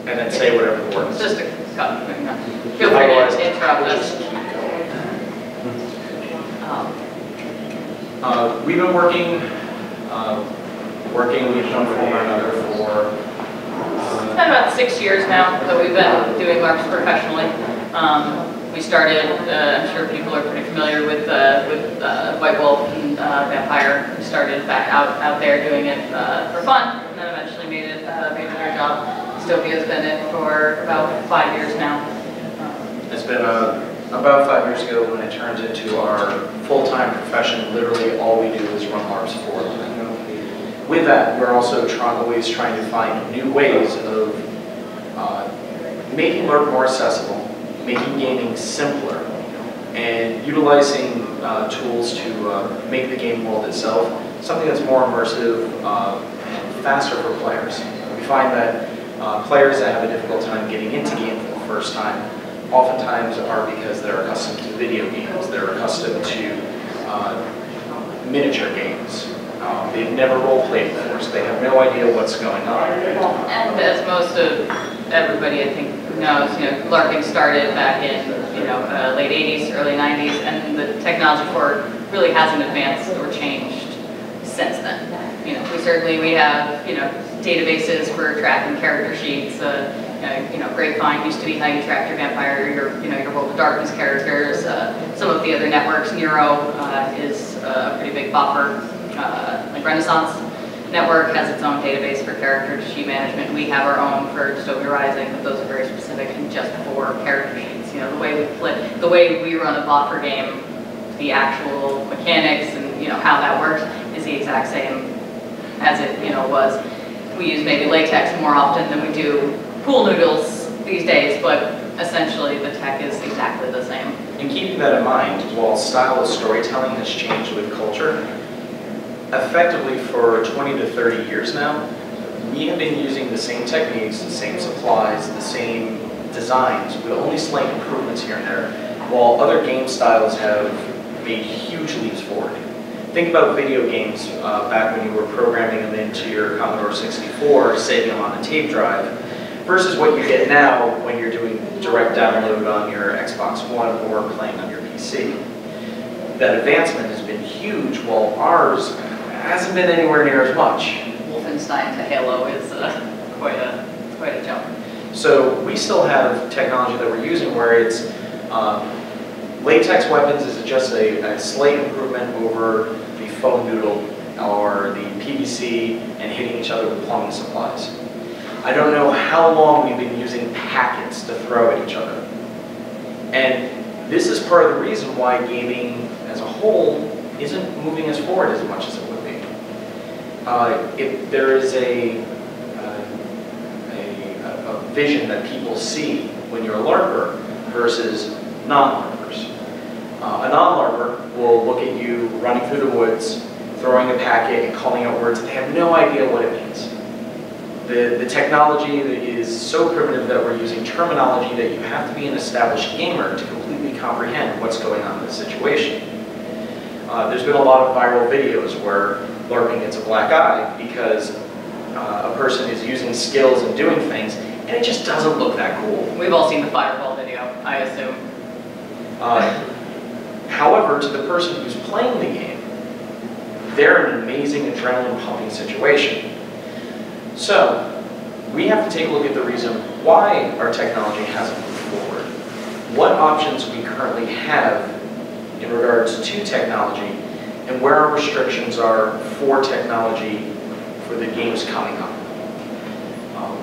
and then say whatever the word is. Just a cut. Feel free to interrupt us. We've been working with one form or another for... It's been about 6 years now that we've been doing LARPs professionally. We started, I'm sure people are pretty familiar with White Wolf and Vampire. We started back out there doing it for fun, and then eventually made it our job. Dystopia's been it for about 5 years now. It's been about 5 years ago when it turned into our full-time profession. Literally all we do is run LARPs for a living. With that, we're also always trying to find new ways of making LARP more accessible, making gaming simpler, and utilizing tools to make the game world itself something that's more immersive and faster for players. We find that players that have a difficult time getting into game for the first time oftentimes are because they're accustomed to video games, they're accustomed to miniature games. They've never role-played before, so they have no idea what's going on. And as most of everybody, I think, knows, LARPing started back in, late 80s, early 90s, and the technology for it really hasn't advanced or changed since then. We have, databases for tracking character sheets. Grapevine used to be how you tracked your vampire, your World of Darkness characters. Some of the other networks, Neuro is a pretty big buffer. Like Renaissance Network has its own database for character sheet management. We have our own for Dystopia Rising, but those are very specific and just for character sheets. The way we run a buffer game, the actual mechanics and how that works is the exact same as it was. We use maybe latex more often than we do pool noodles these days, but essentially the tech is exactly the same. And keeping that in mind, while style of storytelling has changed with culture, effectively for 20 to 30 years now, we have been using the same techniques, the same supplies, the same designs, with only slight improvements here and there, while other game styles have made huge leaps forward. Think about video games back when you were programming them into your Commodore 64, saving them on a tape drive, versus what you get now when you're doing direct download on your Xbox One or playing on your PC. That advancement has been huge, while ours hasn't been anywhere near as much. Wolfenstein to Halo is quite a jump. So we still have technology that we're using where it's latex weapons is just a slight improvement over the foam noodle or the PVC and hitting each other with plumbing supplies. I don't know how long we've been using packets to throw at each other. And this is part of the reason why gaming as a whole isn't moving us forward as much as it would be. If there is a vision that people see when you're a LARPer versus non-LARPers. A non-LARPer will look at you running through the woods, throwing a packet and calling out words. They have no idea what it means. The technology is so primitive that we're using terminology that you have to be an established gamer to completely comprehend what's going on in the situation. There's been a lot of viral videos where LARPing gets a black eye because a person is using skills and doing things, and it just doesn't look that cool. We've all seen the fireball video, I assume. However, to the person who's playing the game, they're in an amazing adrenaline-pumping situation. So, we have to take a look at the reason why our technology hasn't moved forward. What options we currently have in regards to technology, and where our restrictions are for technology for the games coming up.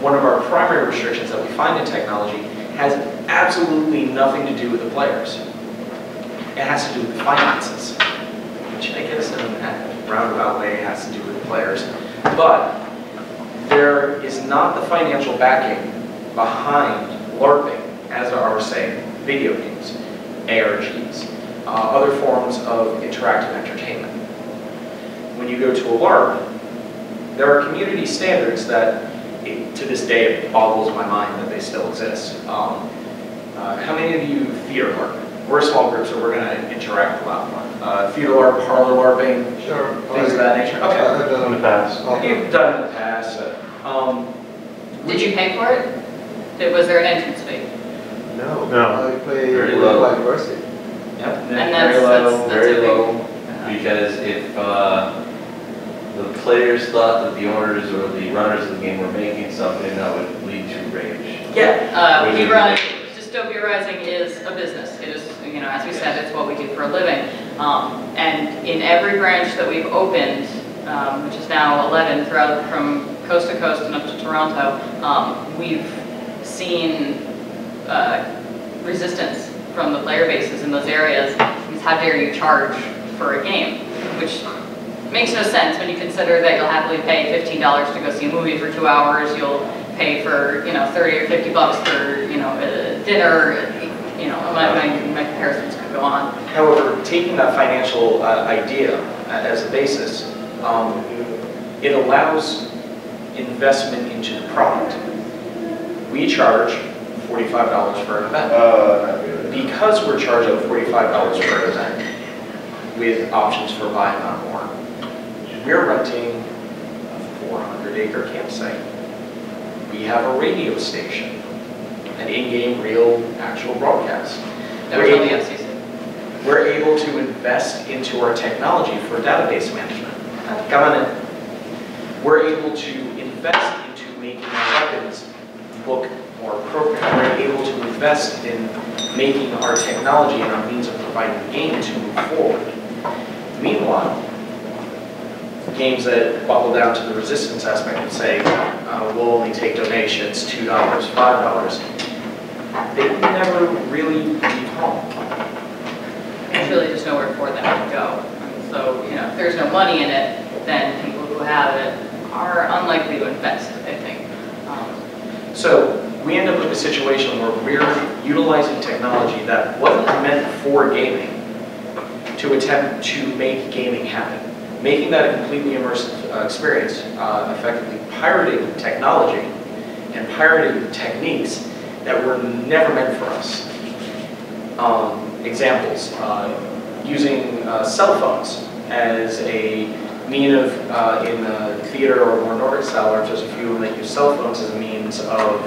One of our primary restrictions that we find in technology has absolutely nothing to do with the players. It has to do with finances, which I guess in a roundabout way has to do with the players. But there is not the financial backing behind LARPing as are, say, video games, ARGs, other forms of interactive entertainment. When you go to a LARP, there are community standards that, to this day, it boggles my mind that they still exist. How many of you theater LARP? We're a small group, so we're going to interact a lot more. Theater LARP, parlor LARPing, sure, things of that nature. Okay. I've done in the past. You've done in the past. Did you pay for it? Was there an entrance fee? No. No. I play Very low. like varsity. Yep. And Very low. Very a big- low, because if the players thought that the owners or the runners of the game were making something, that would lead to rage. Yeah. Which We is run, ridiculous. Dystopia Rising is a business. It is, you know, as we said, it's what we do for a living. And in every branch that we've opened, which is now 11 throughout from coast to coast and up to Toronto, we've seen resistance from the player bases in those areas. Because how dare you charge for a game, which makes no sense when you consider that you'll happily pay $15 to go see a movie for 2 hours. You'll pay for, you know, 30 or 50 bucks for, you know, dinner. You know, my comparisons could go on. However, taking that financial idea as a basis, it allows investment into the product. We charge $45 for an event. Not really. Because we're charging $45 for an event, with options for buying on more, we're renting a 400-acre campsite. We have a radio station, an in-game, real, actual broadcast. That was on the FCC. We're able to invest into our technology for database management. Come on in. We're able to invest into making our weapons look more appropriate. We're able to invest in making our technology and our means of providing the game to move forward. Meanwhile, games that buckle down to the resistance aspect and say, we'll only take donations, $2, $5, they never really leave home. There's really just nowhere for them to go. So, you know, if there's no money in it, then people who have it are unlikely to invest, I think. So we end up with a situation where we're utilizing technology that wasn't meant for gaming to attempt to make gaming happen. Making that a completely immersive experience, effectively pirating technology and pirating techniques that were never meant for us. Examples, using cell phones as a mean of, in the theater or more Nordic style LARPs, there's a few of them that use cell phones as a means of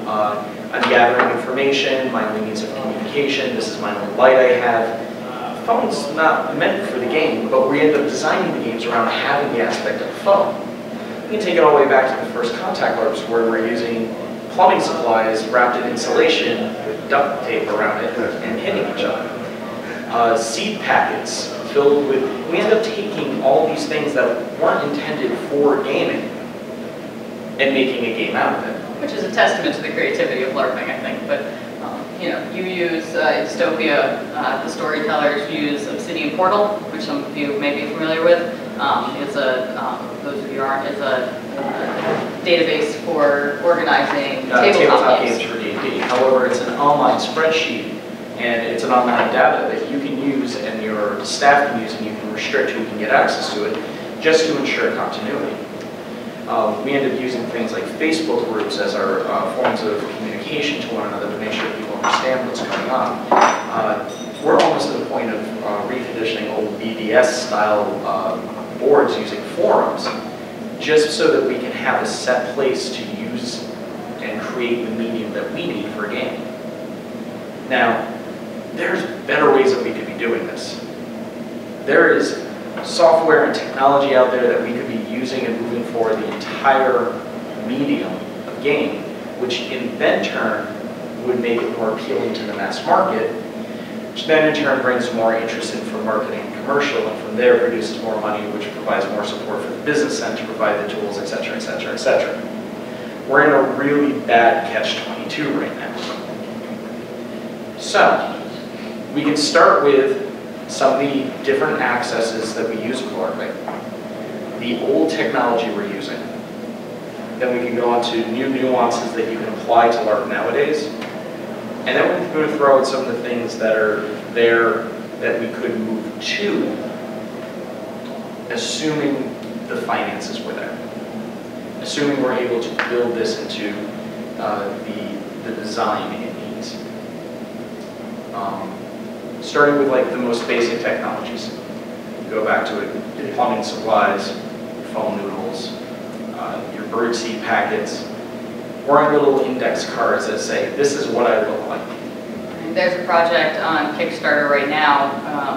I'm gathering information, my only means of communication, this is my only light I have. Phone's not meant for the game, but we end up designing the games around having the aspect of a phone. We can take it all the way back to the first contact LARPs where we're using plumbing supplies wrapped in insulation with duct tape around it and hitting each other. Seed packets filled with, we end up taking all these things that weren't intended for gaming and making a game out of it. Which is a testament to the creativity of LARPing, I think. But you know, you use Dystopia, the storytellers use Obsidian Portal, which some of you may be familiar with. It's a, those of you aren't, is a database for organizing tabletop games for D&D. However, it's an online spreadsheet and it's an online data that you can use and your staff can use, and you can restrict who can get access to it just to ensure continuity. We end up using things like Facebook groups as our forms of communication to one another to make sure people understand what's going on. We're almost to the point of reconditioning old BBS-style boards using forums, just so that we can have a set place to use and create the medium that we need for a game. Now, there's better ways that we could be doing this. There is software and technology out there that we could be using and moving forward the entire medium of game, which in then turn would make it more appealing to the mass market, which then in turn brings more interest in for marketing and commercial, and from there produces more money, which provides more support for the business end to provide the tools, etc., etc., etc. We're in a really bad catch-22 right now. So, we can start with some of the different accesses that we use with LARPing. The old technology we're using. Then we can go on to new nuances that you can apply to LARP nowadays. And then we're going to throw out some of the things that are there that we could move to, assuming the finances were there. Assuming we're able to build this into the design it needs. Starting with like the most basic technologies. Go back to it, your plumbing supplies, your foam noodles, your bird seed packets. wearing little index cards that say, this is what I look like. There's a project on Kickstarter right now,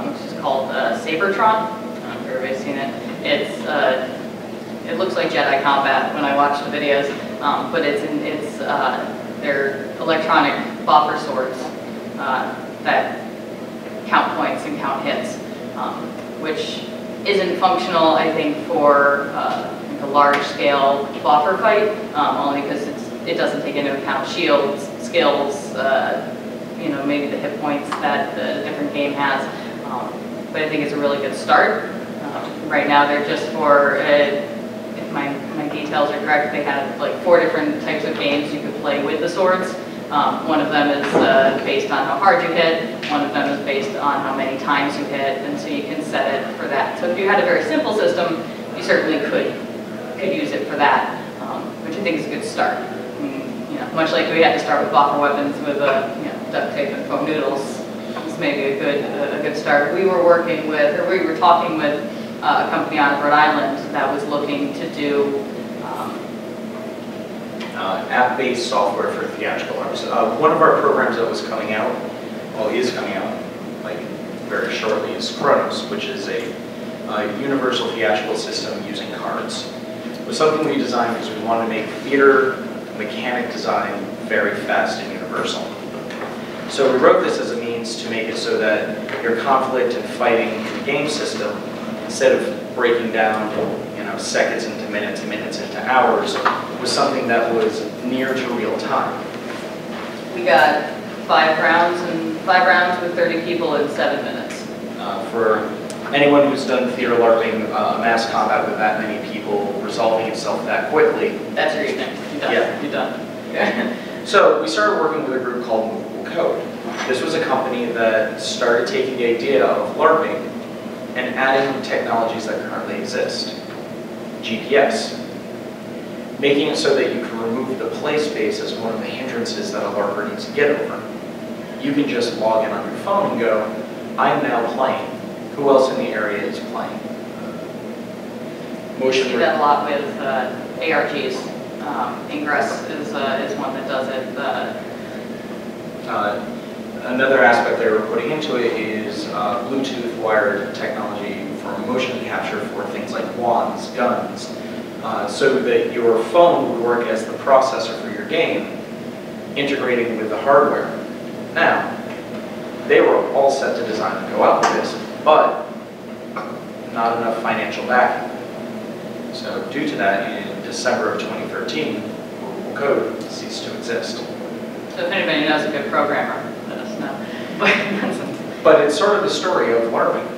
which is called Sabertron. I don't know if everybody's seen it. It looks like Jedi combat when I watch the videos, but they're electronic boffer swords that count points and count hits, which isn't functional, I think, for a large-scale boffer fight, only because it doesn't take into account shields, skills, maybe the hit points that the different game has. But I think it's a really good start. Right now, they're just for, if my details are correct, they have like 4 different types of games you could play with the swords. One of them is based on how hard you hit. One of them is based on how many times you hit, and so you can set it for that. So if you had a very simple system, you certainly could use it for that, which I think is a good start. I mean, much like we had to start with boffer weapons with duct tape and foam noodles. It's maybe a good start. We were talking with a company out of Rhode Island that was looking to do app-based software for theatrical artists. One of our programs that was coming out, is coming out like very shortly, is Chronos, which is a universal theatrical system using cards. It was something we designed because we wanted to make theater mechanic design very fast and universal. So we wrote this as a means to make it so that your conflict and fighting in the game system, instead of breaking down seconds into minutes and minutes into hours, was something that was near to real time. We got 5 rounds with 30 people in 7 minutes. For anyone who's done theater LARPing, mass combat with that many people, resolving itself that quickly. That's your evening. You're done. Yeah. You're done. So we started working with a group called Movable Code. This was a company that started taking the idea of LARPing and adding technologies that currently exist. GPS. Making it so that you can remove the play space as one of the hindrances that a LARPer needs to get over. You can just log in on your phone and go, I'm now playing. Who else in the area is playing? We do that a lot with ARGs. Ingress is one that does it. Another aspect they were putting into it is Bluetooth wired technology for motion capture for things like wands, guns, so that your phone would work as the processor for your game, integrating with the hardware. Now, they were all set to design and go out with this, but not enough financial backing. So due to that, in December of 2013, Movable Code ceased to exist. So if anybody knows a good programmer, let us know. But it's sort of the story of LARPing.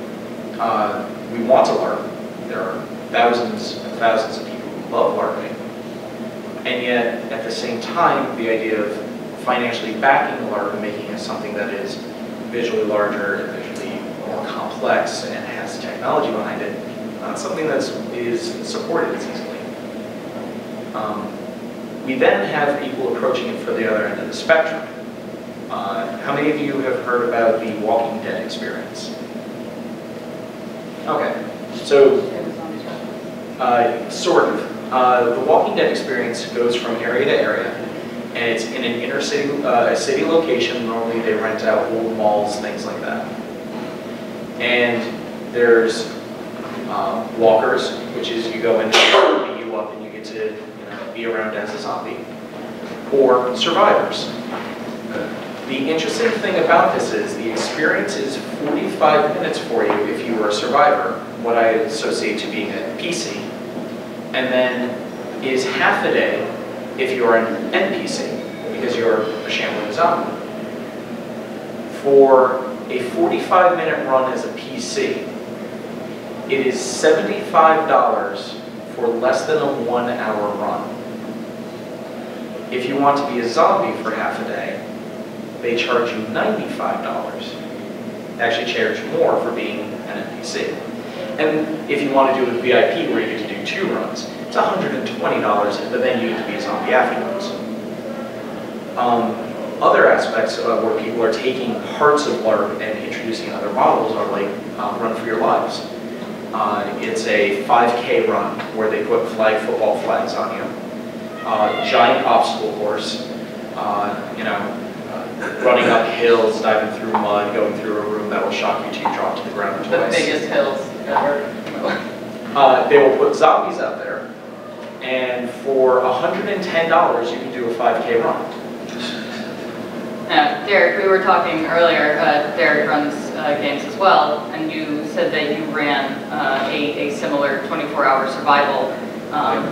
We want to LARP. There are thousands and thousands of people who love LARPing. And yet, at the same time, the idea of financially backing LARP and making it something that is visually larger and visually more complex and has technology behind it, something that is supported as easily. We then have people approaching it for the other end of the spectrum. How many of you have heard about the Walking Dead experience? Okay, so sort of. The Walking Dead experience goes from area to area, and it's in an inner city, city location. Normally they rent out old malls, things like that. And there's walkers, which is you go in, they beat you up, and you get to be around as a zombie, or survivors. The interesting thing about this is the experience is 45 minutes for you if you are a survivor, what I associate to being a PC, and then is half a day if you're an NPC, because you're a shambling zombie. For a 45-minute run as a PC, it is $75 for less than a 1-hour run. If you want to be a zombie for half a day, they charge you $95. They actually charge more for being an NPC. And if you want to do a VIP where you get to do 2 runs, it's $120, but then you get to be a zombie afterwards. Other aspects where people are taking parts of LARP and introducing other models are like Run for Your Lives. It's a 5K run where they put football flags on you. giant obstacle course, running up hills, diving through mud, going through a room that will shock you till you drop to the ground The twice. biggest hills ever. They will put zombies out there, and for $110 you can do a 5K run. Derek, we were talking earlier, Derek runs games as well, and you said that you ran a similar 24-hour survival.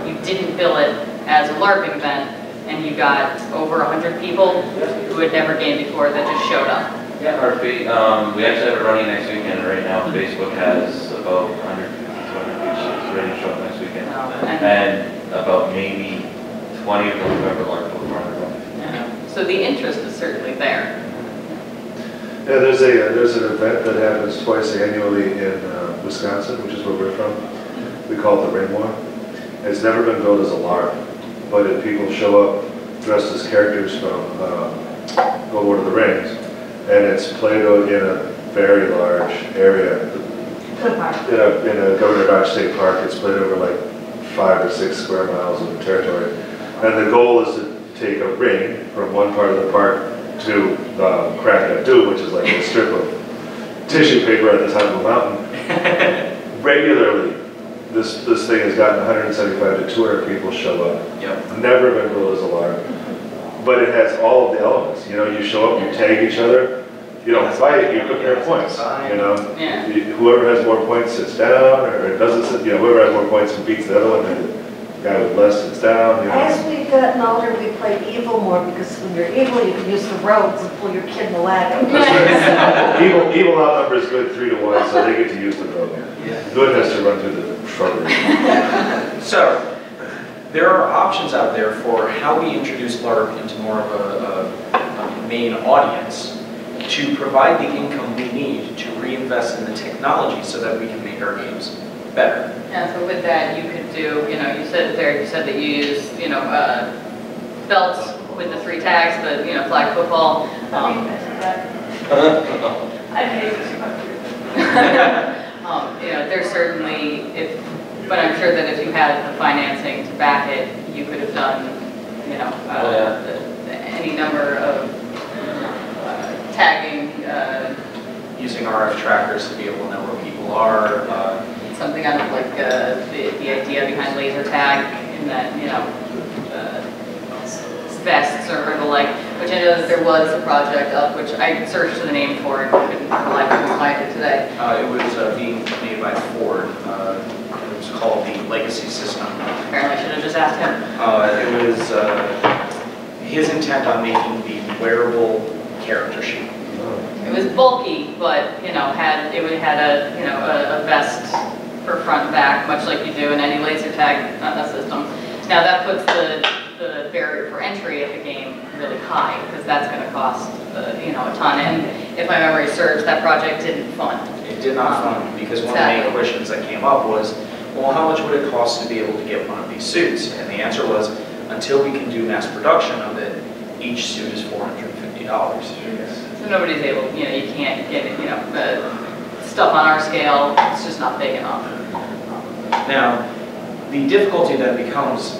You didn't bill it as a LARPing event, and you got over 100 people who had never gamed before that just showed up. Yeah, RP. We actually have it running next weekend. Right now, Facebook has about 150, 200 people ready to show up next weekend. And about maybe 20 of them who ever LARPed before. So the interest is certainly there. Yeah, there's an event that happens twice annually in Wisconsin, which is where we're from. We call it the Ring War. It's never been billed as a LARP, but if people show up dressed as characters from Lord of the Rings, and it's played out in a very large area. In a Governor Dodge State Park, it's played over like 5 or 6 square miles of territory. And the goal is to take a ring from one part of the park to Crack Doo, which is like a strip of tissue paper at the top of a mountain. Regularly, this thing has gotten 175 to 200 people show up. Yep. Never been billed as a LARP. But it has all of the elements. You know, you show up, you tag each other. You don't fight, you compare points. You know, whoever has more points sits down, or doesn't sit. You know, whoever has more points and beats the other one, then the guy with less sits down. You know. As we've gotten older, we play evil more because when you're evil, you can use the roads and pull your kid in the wagon. Evil outnumbers good 3 to 1, so they get to use the road. Good has to run through the shrubbery. So, there are options out there for how we introduce LARP into more of a main audience to provide the income we need to reinvest in the technology so that we can make our games better. Yeah, so with that you could do, you said that you use, belts with the 3 tags, the, flag football. There's certainly, but I'm sure that if you had the financing to back it, you could have done, any number of tagging. Using RF trackers to be able to know where people are. Something out of like the idea behind laser tag in that, vests or the like, which I know that there was a project up, which I searched the name for and couldn't find it today. It was being made by Ford. It was called the Legacy System. Apparently I should have just asked him. It was his intent on making the wearable character sheet. It was bulky, but it had a vest for front and back, much like you do in any laser tag system. Now that puts the barrier for entry of the game really high because that's going to cost a ton. And if my memory serves, that project didn't fund. It did not fund because one of the main questions that came up was, well, how much would it cost to be able to get one of these suits? And the answer was, until we can do mass production of it, each suit is $450. So nobody's able, you can't get stuff on our scale, it's just not big enough. Now, the difficulty then becomes,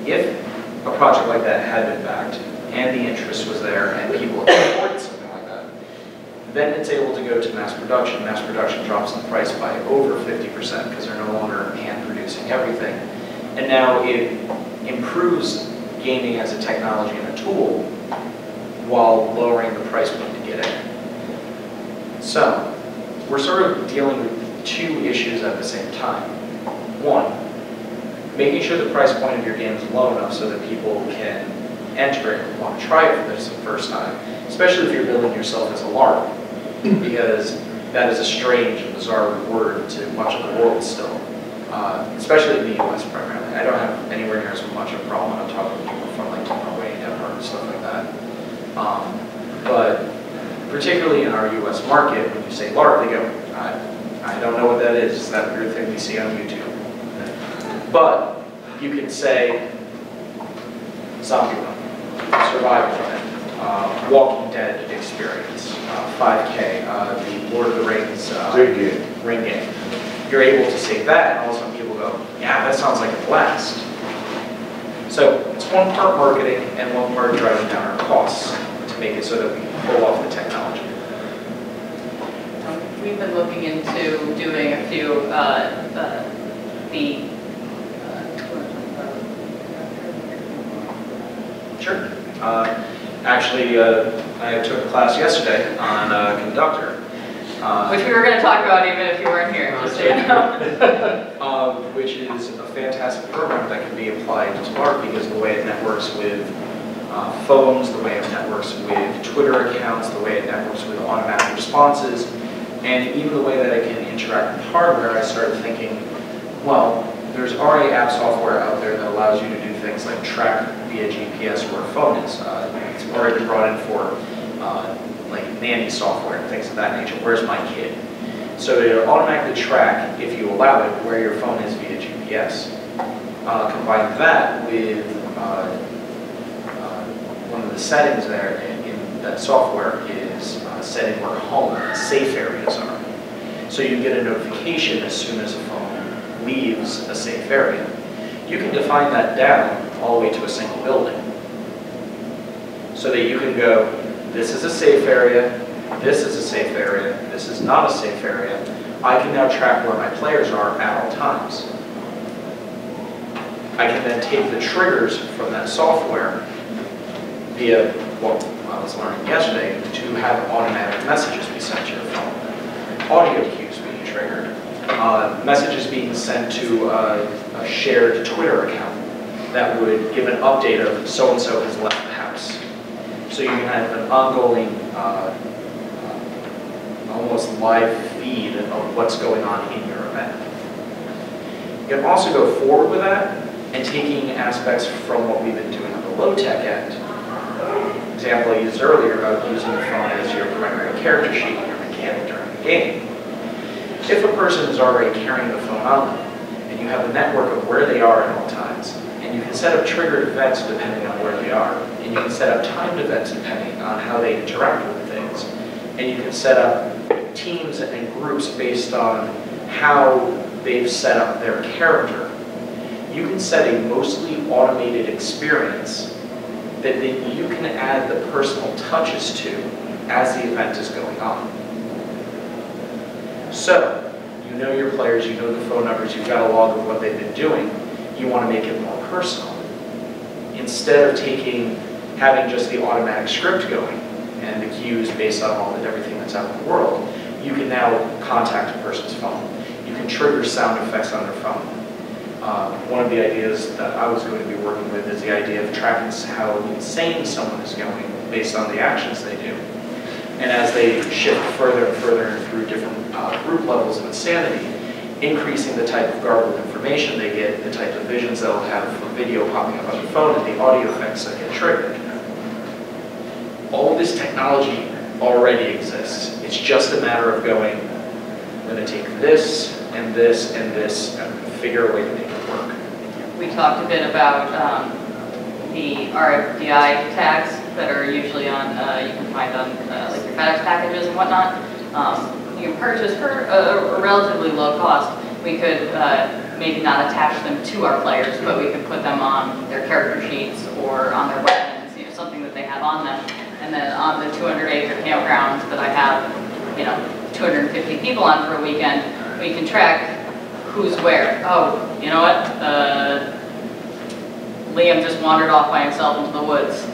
if a project like that had been backed, and the interest was there, and people afforded something like that, then it's able to go to mass production. Mass production drops the price by over 50% because they're no longer hand-producing everything. And now it improves gaming as a technology and a tool while lowering the price point to get in. So, we're sort of dealing with 2 issues at the same time. One, making sure the price point of your game is low enough so that people can enter it and want to try it for the first time, especially if you're building yourself as a LARP, because that is a strange and bizarre word to much of the world still, especially in the US primarily. I don't have anywhere near as much of a problem when I'm talking to people from like Norway and Denmark and stuff like that. But particularly in our US market, when you say LARP, they go, I don't know what that is. Is that a weird thing we see on YouTube? But you can say zombie run, survival run, Walking Dead experience, 5K, the Lord of the Rings ring game. You're able to say that, and all of a sudden people go, yeah, that sounds like a blast. So it's one part marketing and one part driving down our costs to make it so that we can pull off the technology. We've been looking into doing a few, Sure. Actually, I took a class yesterday on conductor. which we were going to talk about even if you weren't here, just so you know. Which is a fantastic program that can be applied to LARP because the way it networks with phones, the way it networks with Twitter accounts, the way it networks with automatic responses, and even the way that it can interact with hardware, I started thinking, well, there's already app software out there that allows you to do things like track via GPS where a phone is. It's already been brought in for like nanny software and things of that nature. Where's my kid? So it'll automatically track, if you allow it, where your phone is via GPS. Combine that with one of the settings there in that software is setting where home and safe areas are. So you get a notification as soon as a phone leaves a safe area. You can define that down all the way to a single building. So that you can go, this is a safe area, this is a safe area, this is not a safe area. I can now track where my players are at all times. I can then take the triggers from that software via what I was learning yesterday to have automatic messages be sent to your phone, audio cues being triggered, messages being sent to a shared Twitter account that would give an update of so-and-so has left the house. So you can have an ongoing, almost live feed of what's going on in your event. You can also go forward with that and taking aspects from what we've been doing on the low-tech end. Example I used earlier about using the phone as your primary character sheet and your mechanic during the game. If a person is already carrying the phone on them, and you have a network of where they are at all times, and you can set up triggered events depending on where they are, and you can set up timed events depending on how they interact with things, and you can set up teams and groups based on how they've set up their character. You can set a mostly automated experience that then you can add the personal touches to as the event is going on. So, you know your players, you know the phone numbers, you've got a log of what they've been doing. You want to make it more personal. Instead of having just the automatic script going and the cues based on everything that's out in the world, you can now contact a person's phone. You can trigger sound effects on their phone. One of the ideas that I was going to be working with is the idea of tracking how insane someone is going based on the actions they do. And as they shift further and further through different group levels of insanity, increasing the type of garbled information they get, the type of visions they'll have from video popping up on the phone, and the audio effects that get triggered. All of this technology already exists. It's just a matter of going, I'm going to take this and this and this and figure a way to make it work. We talked a bit about the RFDI tags that are usually on, you can find on like your FedEx packages and whatnot. You can purchase for a relatively low cost. We could maybe not attach them to our players, but we could put them on their character sheets or on their weapons, you know, something that they have on them. And then on the 200-acre campground that I have, 250 people on for a weekend, we can track who's where. Oh, you know what? Liam just wandered off by himself into the woods.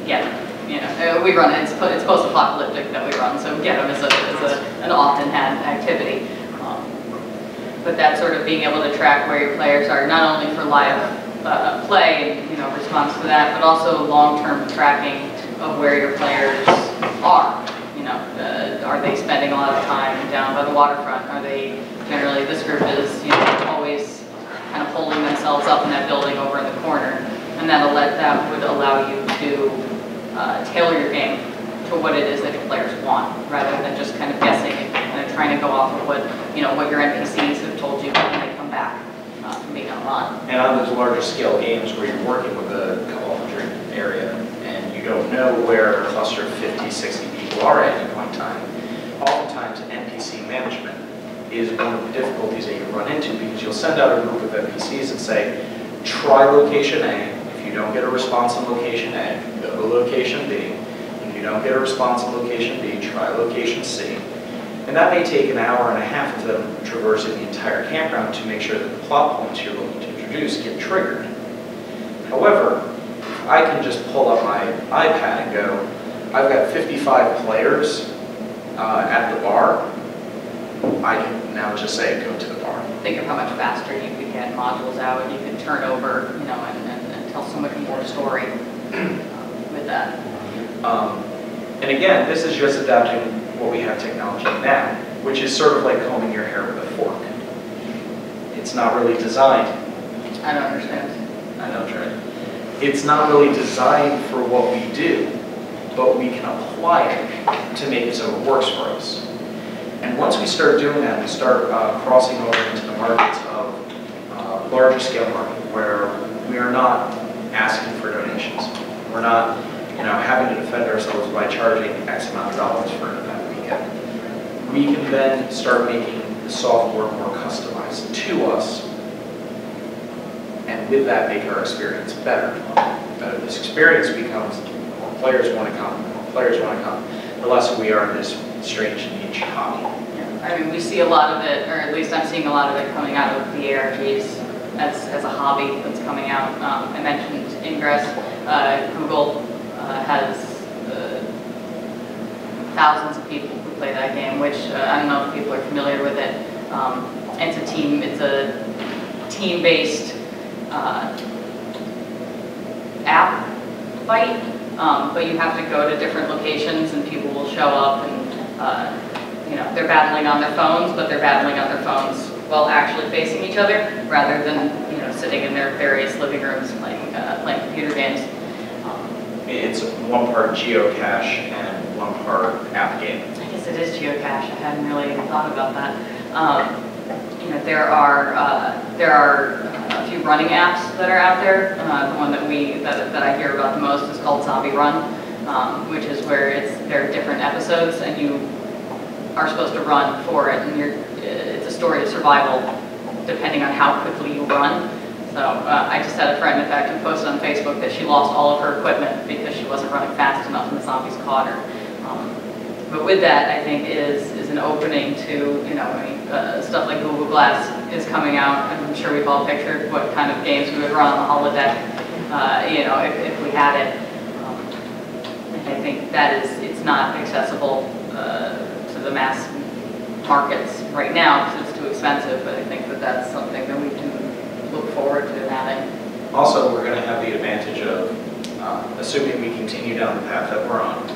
Yeah. We run it. It's post-apocalyptic that we run, so get them is an often had activity. But that sort of being able to track where your players are, not only for live play and response to that, but also long-term tracking of where your players are. Are they spending a lot of time down by the waterfront? Are they generally, this group is always kind of holding themselves up in that building over in the corner, and that would allow you to tailor your game to what it is that your players want, rather than just kind of guessing and trying to go off of what your NPCs have told you when they come back from being online. And on those larger scale games where you're working with a couple hundred area and you don't know where a cluster of 50, 60 people are at any point in time, oftentimes NPC management is one of the difficulties that you run into because you'll send out a group of NPCs and say, try location A. don't get a response on location A, go to location B. If you don't get a response on location B, try location C. And that may take an hour and a half of them traversing the entire campground to make sure that the plot points you're looking to introduce get triggered. However, I can just pull up my iPad and go, I've got 55 players at the bar. I can now just say, go to the bar. Think of how much faster you could get modules out, and you could turn over, you know, and tell so much more story with that. And again, this is just adapting what we have technology now, which is sort of like combing your hair with a fork. It's not really designed. I don't understand. I know, Trey. It's not really designed for what we do, but we can apply it to make it so it works for us. And once we start doing that, we start crossing over into the markets of larger scale market, where we are not asking for donations. We're not, you know, having to defend ourselves by charging X amount of dollars for an event weekend. We can then start making the software more customized to us, and with that make our experience better. This experience becomes, the more players want to come, the less we are in this strange niche hobby. Yeah. I mean, we see a lot of it, or at least I'm seeing a lot of it coming out of the ARGs as a hobby that's coming out. I mentioned Ingress. Google has thousands of people who play that game, which I don't know if people are familiar with it. It's a team-based app fight, but you have to go to different locations and people will show up and you know, they're battling on their phones, but they're battling on their phones while actually facing each other, rather than, you know, sitting in their various living rooms playing computer games. It's one part geocache and one part app game. I guess it is geocache. I hadn't really thought about that. You know, there are a few running apps that are out there. The one that I hear about the most is called Zombie Run, which is where there are different episodes and you are supposed to run for it, and it's a story of survival depending on how quickly you run. So I just had a friend, in fact, who posted on Facebook that she lost all of her equipment because she wasn't running fast enough and the zombies caught her. But with that, I think is an opening to, you know, I mean, stuff like Google Glass is coming out. I'm sure we've all pictured what kind of games we would run on the holodeck, you know, if we had it. And I think it's not accessible to the mass markets right now because it's too expensive, but I think that that's something that we can look forward to having. Also, we're going to have the advantage of, assuming we continue down the path that we're on,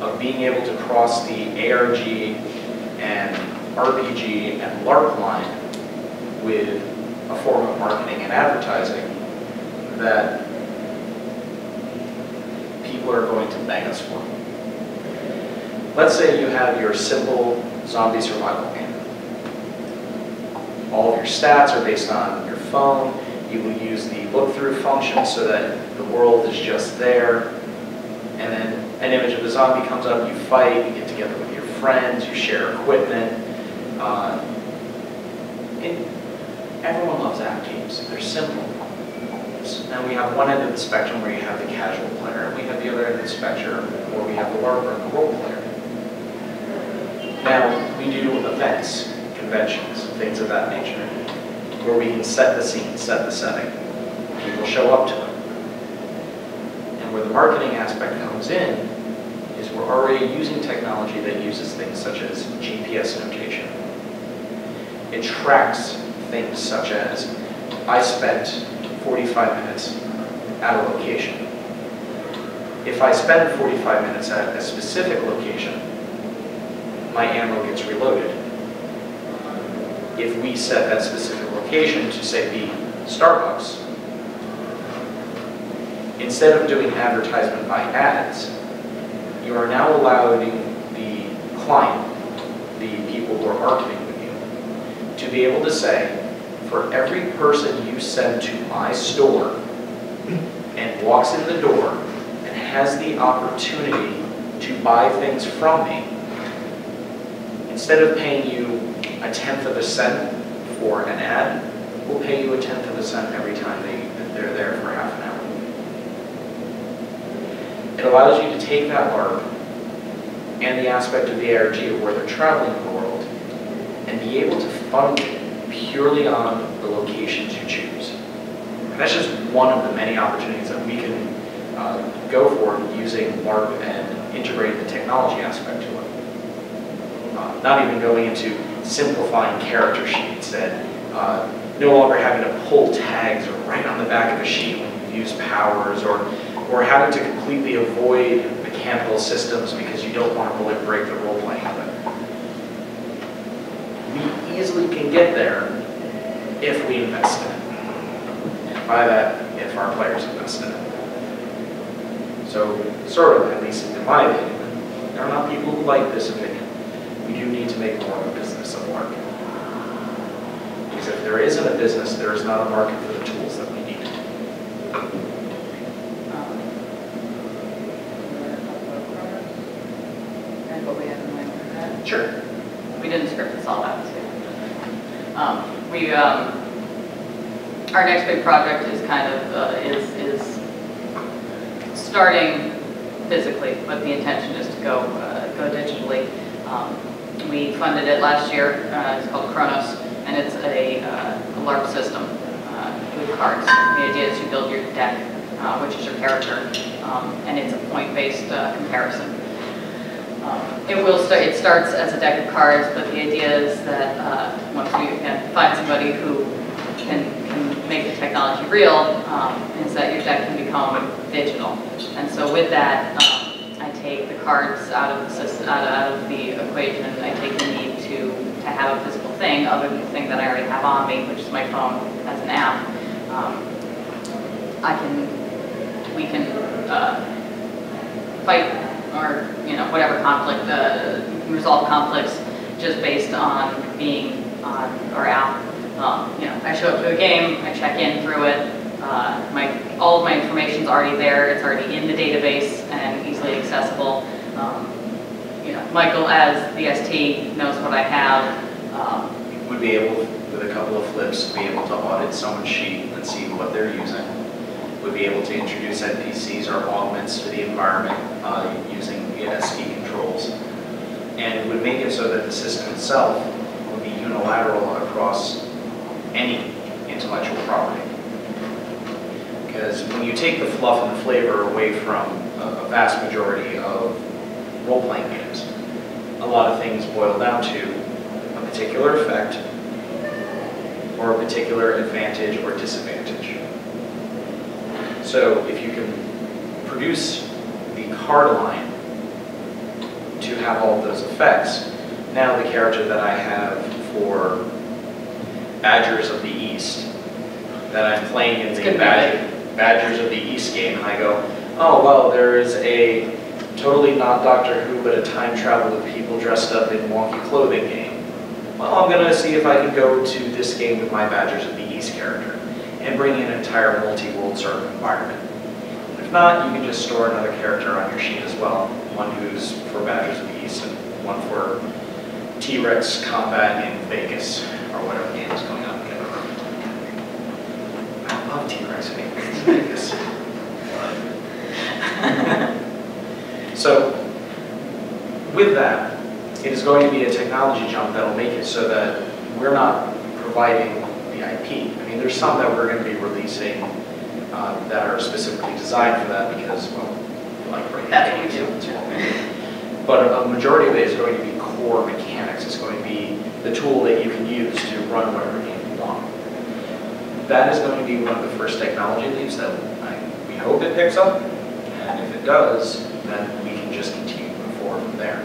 of being able to cross the ARG and RPG and LARP line with a form of marketing and advertising that people are going to beg us for. Let's say you have your simple zombie survival game. All of your stats are based on your phone. You will use the look-through function so that the world is just there. And then an image of the zombie comes up, you fight, you get together with your friends, you share equipment. Everyone loves app games. They're simple. Now we have one end of the spectrum where you have the casual player, and we have the other end of the spectrum where we have the LARPer and the role player. Now we do events, conventions, things of that nature, where we can set the scene, set the setting. People show up to it. And where the marketing aspect comes in is we're already using technology that uses things such as GPS notation. It tracks things such as, I spent 45 minutes at a location. If I spend 45 minutes at a specific location, my ammo gets reloaded. If we set that specific location to, say, be Starbucks, instead of doing advertisement by ads, you are now allowing the client, the people who are marketing with you, to be able to say, for every person you send to my store and walks in the door and has the opportunity to buy things from me, instead of paying you a 1/10 of a cent for an ad, we'll pay you a 1/10 of a cent every time they're there for half an hour. It allows you to take that LARP and the aspect of the ARG of where they're traveling in the world and be able to fund it purely on the locations you choose. And that's just one of the many opportunities that we can go for using LARP and integrating the technology aspect to it. Not even going into simplifying character sheets and no longer having to pull tags or write on the back of a sheet when you use powers, or having to completely avoid mechanical systems because you don't want to bullet break the role-playing of it. We easily can get there if we invest in it. And by that, if our players invest in it. So, sort of, at least in my opinion, there are not people who like this opinion. We do need to make more of a business of LARP. Because if there isn't a business, there is not a market for the tools that we need. And what we have in mind for that? Sure. We didn't script this all out. Our next big project is kind of is starting physically, but the intention is to go digitally. We funded it last year. It's called Kronos, and it's a LARP system with cards. The idea is you build your deck, which is your character, and it's a point-based comparison. It starts as a deck of cards, but the idea is that once we can find somebody who can make the technology real, is that your deck can become digital. And so with that, I take the cards out of the system, out of the equation, and I take the need to have a physical thing other than the thing that I already have on me, which is my phone as an app. We can fight or whatever conflict, resolve conflicts just based on being on our app. I show up to a game, I check in through it. All of my information is already there. It's already in the database and easily accessible. Michael, as the ST, knows what I have. Would be able, with a couple of flips, be able to audit someone's sheet and see what they're using. Would be able to introduce NPCs or augments to the environment using the SD controls. And would make it so that the system itself would be unilateral across any intellectual property. Because when you take the fluff and the flavor away from a vast majority of role-playing games, a lot of things boil down to a particular effect or a particular advantage or disadvantage. So if you can produce the card line to have all of those effects, now the character that I have for Badgers of the East, that I'm playing in the Badgers of the East game, and I go, oh, well, there is a totally not Doctor Who, but a time travel with people dressed up in wonky clothing game. Well, I'm going to see if I can go to this game with my Badgers of the East character and bring in an entire multi-world sort of environment. If not, you can just store another character on your sheet as well, one who's for Badgers of the East and one for T-Rex combat in Vegas, or whatever game is going on. I love T-Rex in Vegas. So, with that, it is going to be a technology jump that will make it so that we're not providing the IP. I mean, there's some that we're going to be releasing that are specifically designed for that because, well, like that's what we do. But a majority of it is going to be core mechanics. It's going to be the tool that you can use to run whatever game you want. That is going to be one of the first technology leaps that we hope it picks up. And if it does, then we can just continue to move forward from there.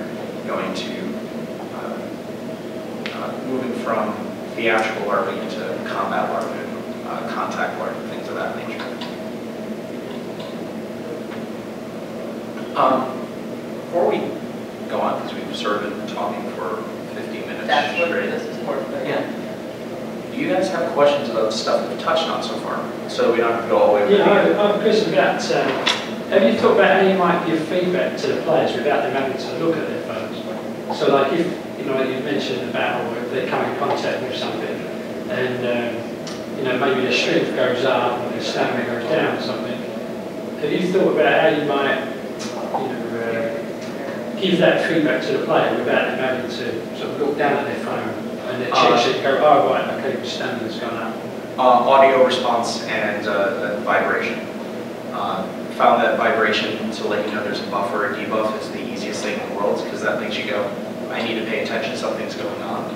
Going to moving from theatrical LARPing into combat LARPing, contact LARPing, things of that nature. Before we go on, because we've sort of been talking for 15 minutes That's what straight. this is for. Yeah. Do you guys have questions about stuff we've touched on so far? So we don't have to go all the way over Yeah, I have a question about, have you thought about how you might give feedback to the players without them having to look at their phones? So like if, you mentioned about or if they come in contact with something and, maybe their strength goes up or their stamina goes down or something, have you thought about how you might give that feedback to the player without them having to sort of look down at their phone and their check sheet and go, oh right, okay, your standard's gone up. Audio response and vibration. Found that vibration to let you know there's a buffer or debuff is the easiest thing in the world, because that makes you go, I need to pay attention, something's going on.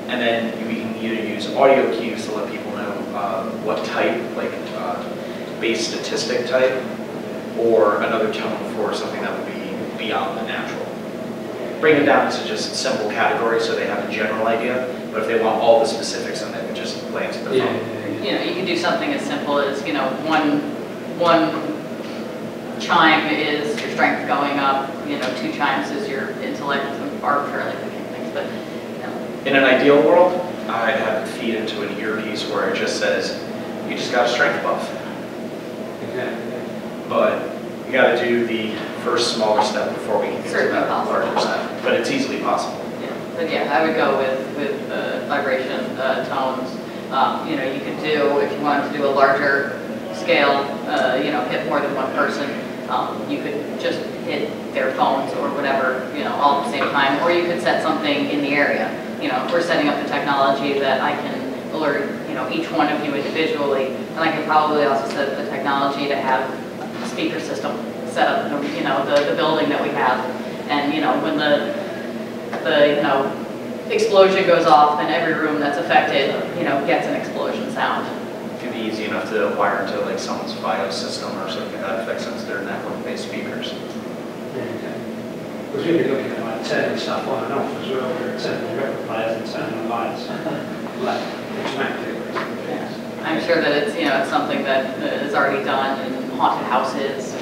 And then you can either use audio cues to let people know what type, like base statistic type, or another tone for something that would be beyond the natural. Bring it down to just simple categories so they have a general idea, but if they want all the specifics, then they would just play into their phone. You know, you can do something as simple as, you know, one chime is your strength going up, you know, 2 chimes is your intellect, and arbitrarily picking things, but, you know. In an ideal world, I'd have it feed into an earpiece where it just says, you just got a strength buff. Okay. But you got to do the first smaller step before we can get to that larger step. But it's easily possible. Yeah, but yeah, I would go with vibration, tones. You know, you could do, if you wanted to do a larger scale, you know, hit more than one person. You could just hit their phones or whatever, you know, all at the same time, or you could set something in the area. You know, if we're setting up the technology that I can alert, you know, each one of you individually, and I could probably also set the technology to have a speaker system set up, you know, the building that we have, and you know, when the you know, explosion goes off, then every room that's affected, you know, gets an explosion sound. It'd be easy enough to wire into like someone's FiOS system or something to that effect, since they're network-based speakers. Yeah, okay. We're really looking at like turning stuff on and off as well. We're turning the record players and turning the lights, like automatically. Yeah. I'm sure that it's, you know, it's something that is already done in haunted houses,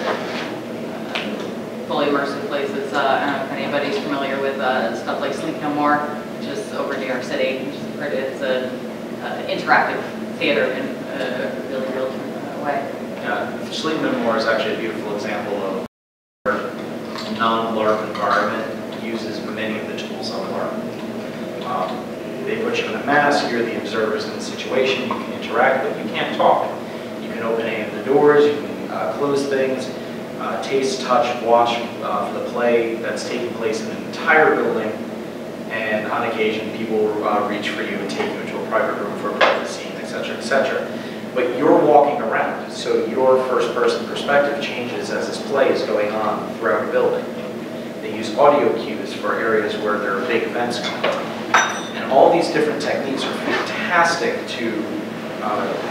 fully immersive places. I don't know if anybody's familiar with stuff like Sleep No More, which is over New York City. It's an interactive theater in a really real way. Yeah, Sleep No More is actually a beautiful example of where non-LARP environment uses many of the tools on LARP. They put you in a mask, you're the observers in the situation, you can interact, but you can't talk. You can open any of the doors, you can close things, taste, touch, watch for the play that's taking place in an entire building, and on occasion people will reach for you and take you into a private room for a private scene, etc., etc. But you're walking around, so your first-person perspective changes as this play is going on throughout a building. They use audio cues for areas where there are big events going on. And all these different techniques are fantastic to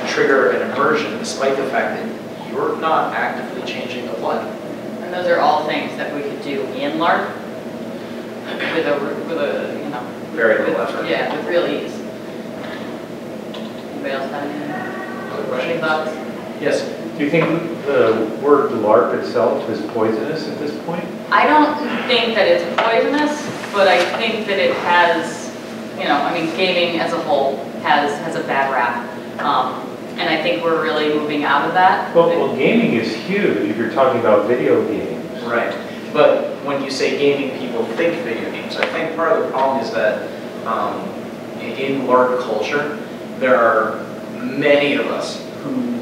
trigger an immersion, despite the fact that you're not actively changing the play. And those are all things that we could do in LARP with a you know, very little effort. Yeah, with real ease. Anybody else have any thoughts? Yes. Do you think the word LARP itself is poisonous at this point? I don't think that it's poisonous, but I think that it has, you know, I mean, gaming as a whole has a bad rap. And I think we're really moving out of that. Well, gaming is huge if you're talking about video games. Right. But when you say gaming, people think video games. I think part of the problem is that in LARP culture, there are many of us who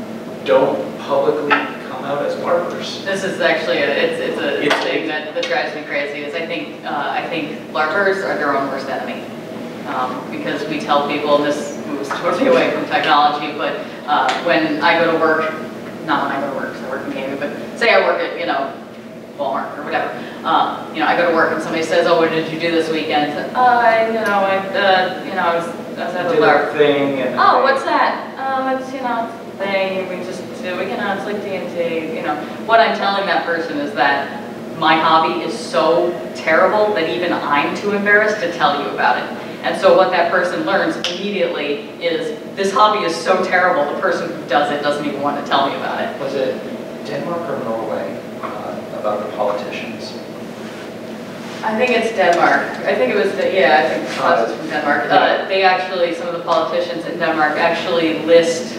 don't publicly come out as LARPers. This is actually it's a thing that drives me crazy. Is I think LARPers are their own worst enemy, because we tell people, and this moves totally away from technology, but when I go to work, not when I go to work because I work in gaming, but say I work at, you know, Walmart or whatever, you know, I go to work and somebody says, oh, what did you do this weekend? I said, I was at the LARP thing. And oh, what's that? It's, you know, thing, we just do, you know, it's like D&D, you know. What I'm telling that person is that my hobby is so terrible that even I'm too embarrassed to tell you about it. And so what that person learns immediately is, this hobby is so terrible, the person who does it doesn't even want to tell me about it. Was it Denmark or Norway about the politicians? I think it's Denmark. I think it was, I think it was from Denmark. They actually, some of the politicians in Denmark actually list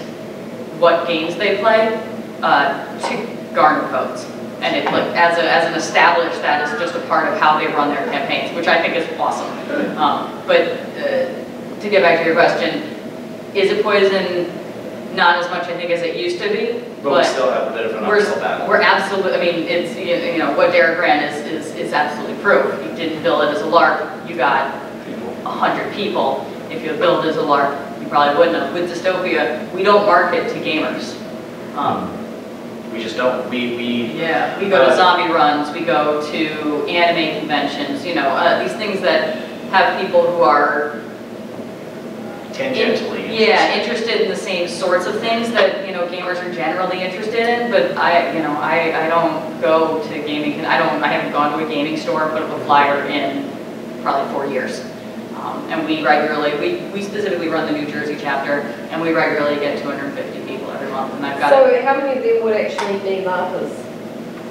what games they play to garner votes. And it, like, as an established, that is just a part of how they run their campaigns, which I think is awesome. But to get back to your question, is it poison? not as much, I think, as it used to be. But we still have a bit of an uphill battle. We're absolutely, I mean, it's, you know, what Derek ran is absolutely proof. You didn't build it as a LARP, you got 100 people. If you had built it as a LARP, you probably wouldn't have. With Dystopia, we don't market to gamers. We just don't. Yeah, we go to zombie runs, we go to anime conventions, you know, these things that have people who are tangentially interested in the same sorts of things that, you know, gamers are generally interested in. But I don't go to gaming. I haven't gone to a gaming store and put up a flyer in probably 4 years. And we regularly, we specifically run the New Jersey chapter, and we regularly get 250 people every month. And I've got. So how many of them would actually be LARPers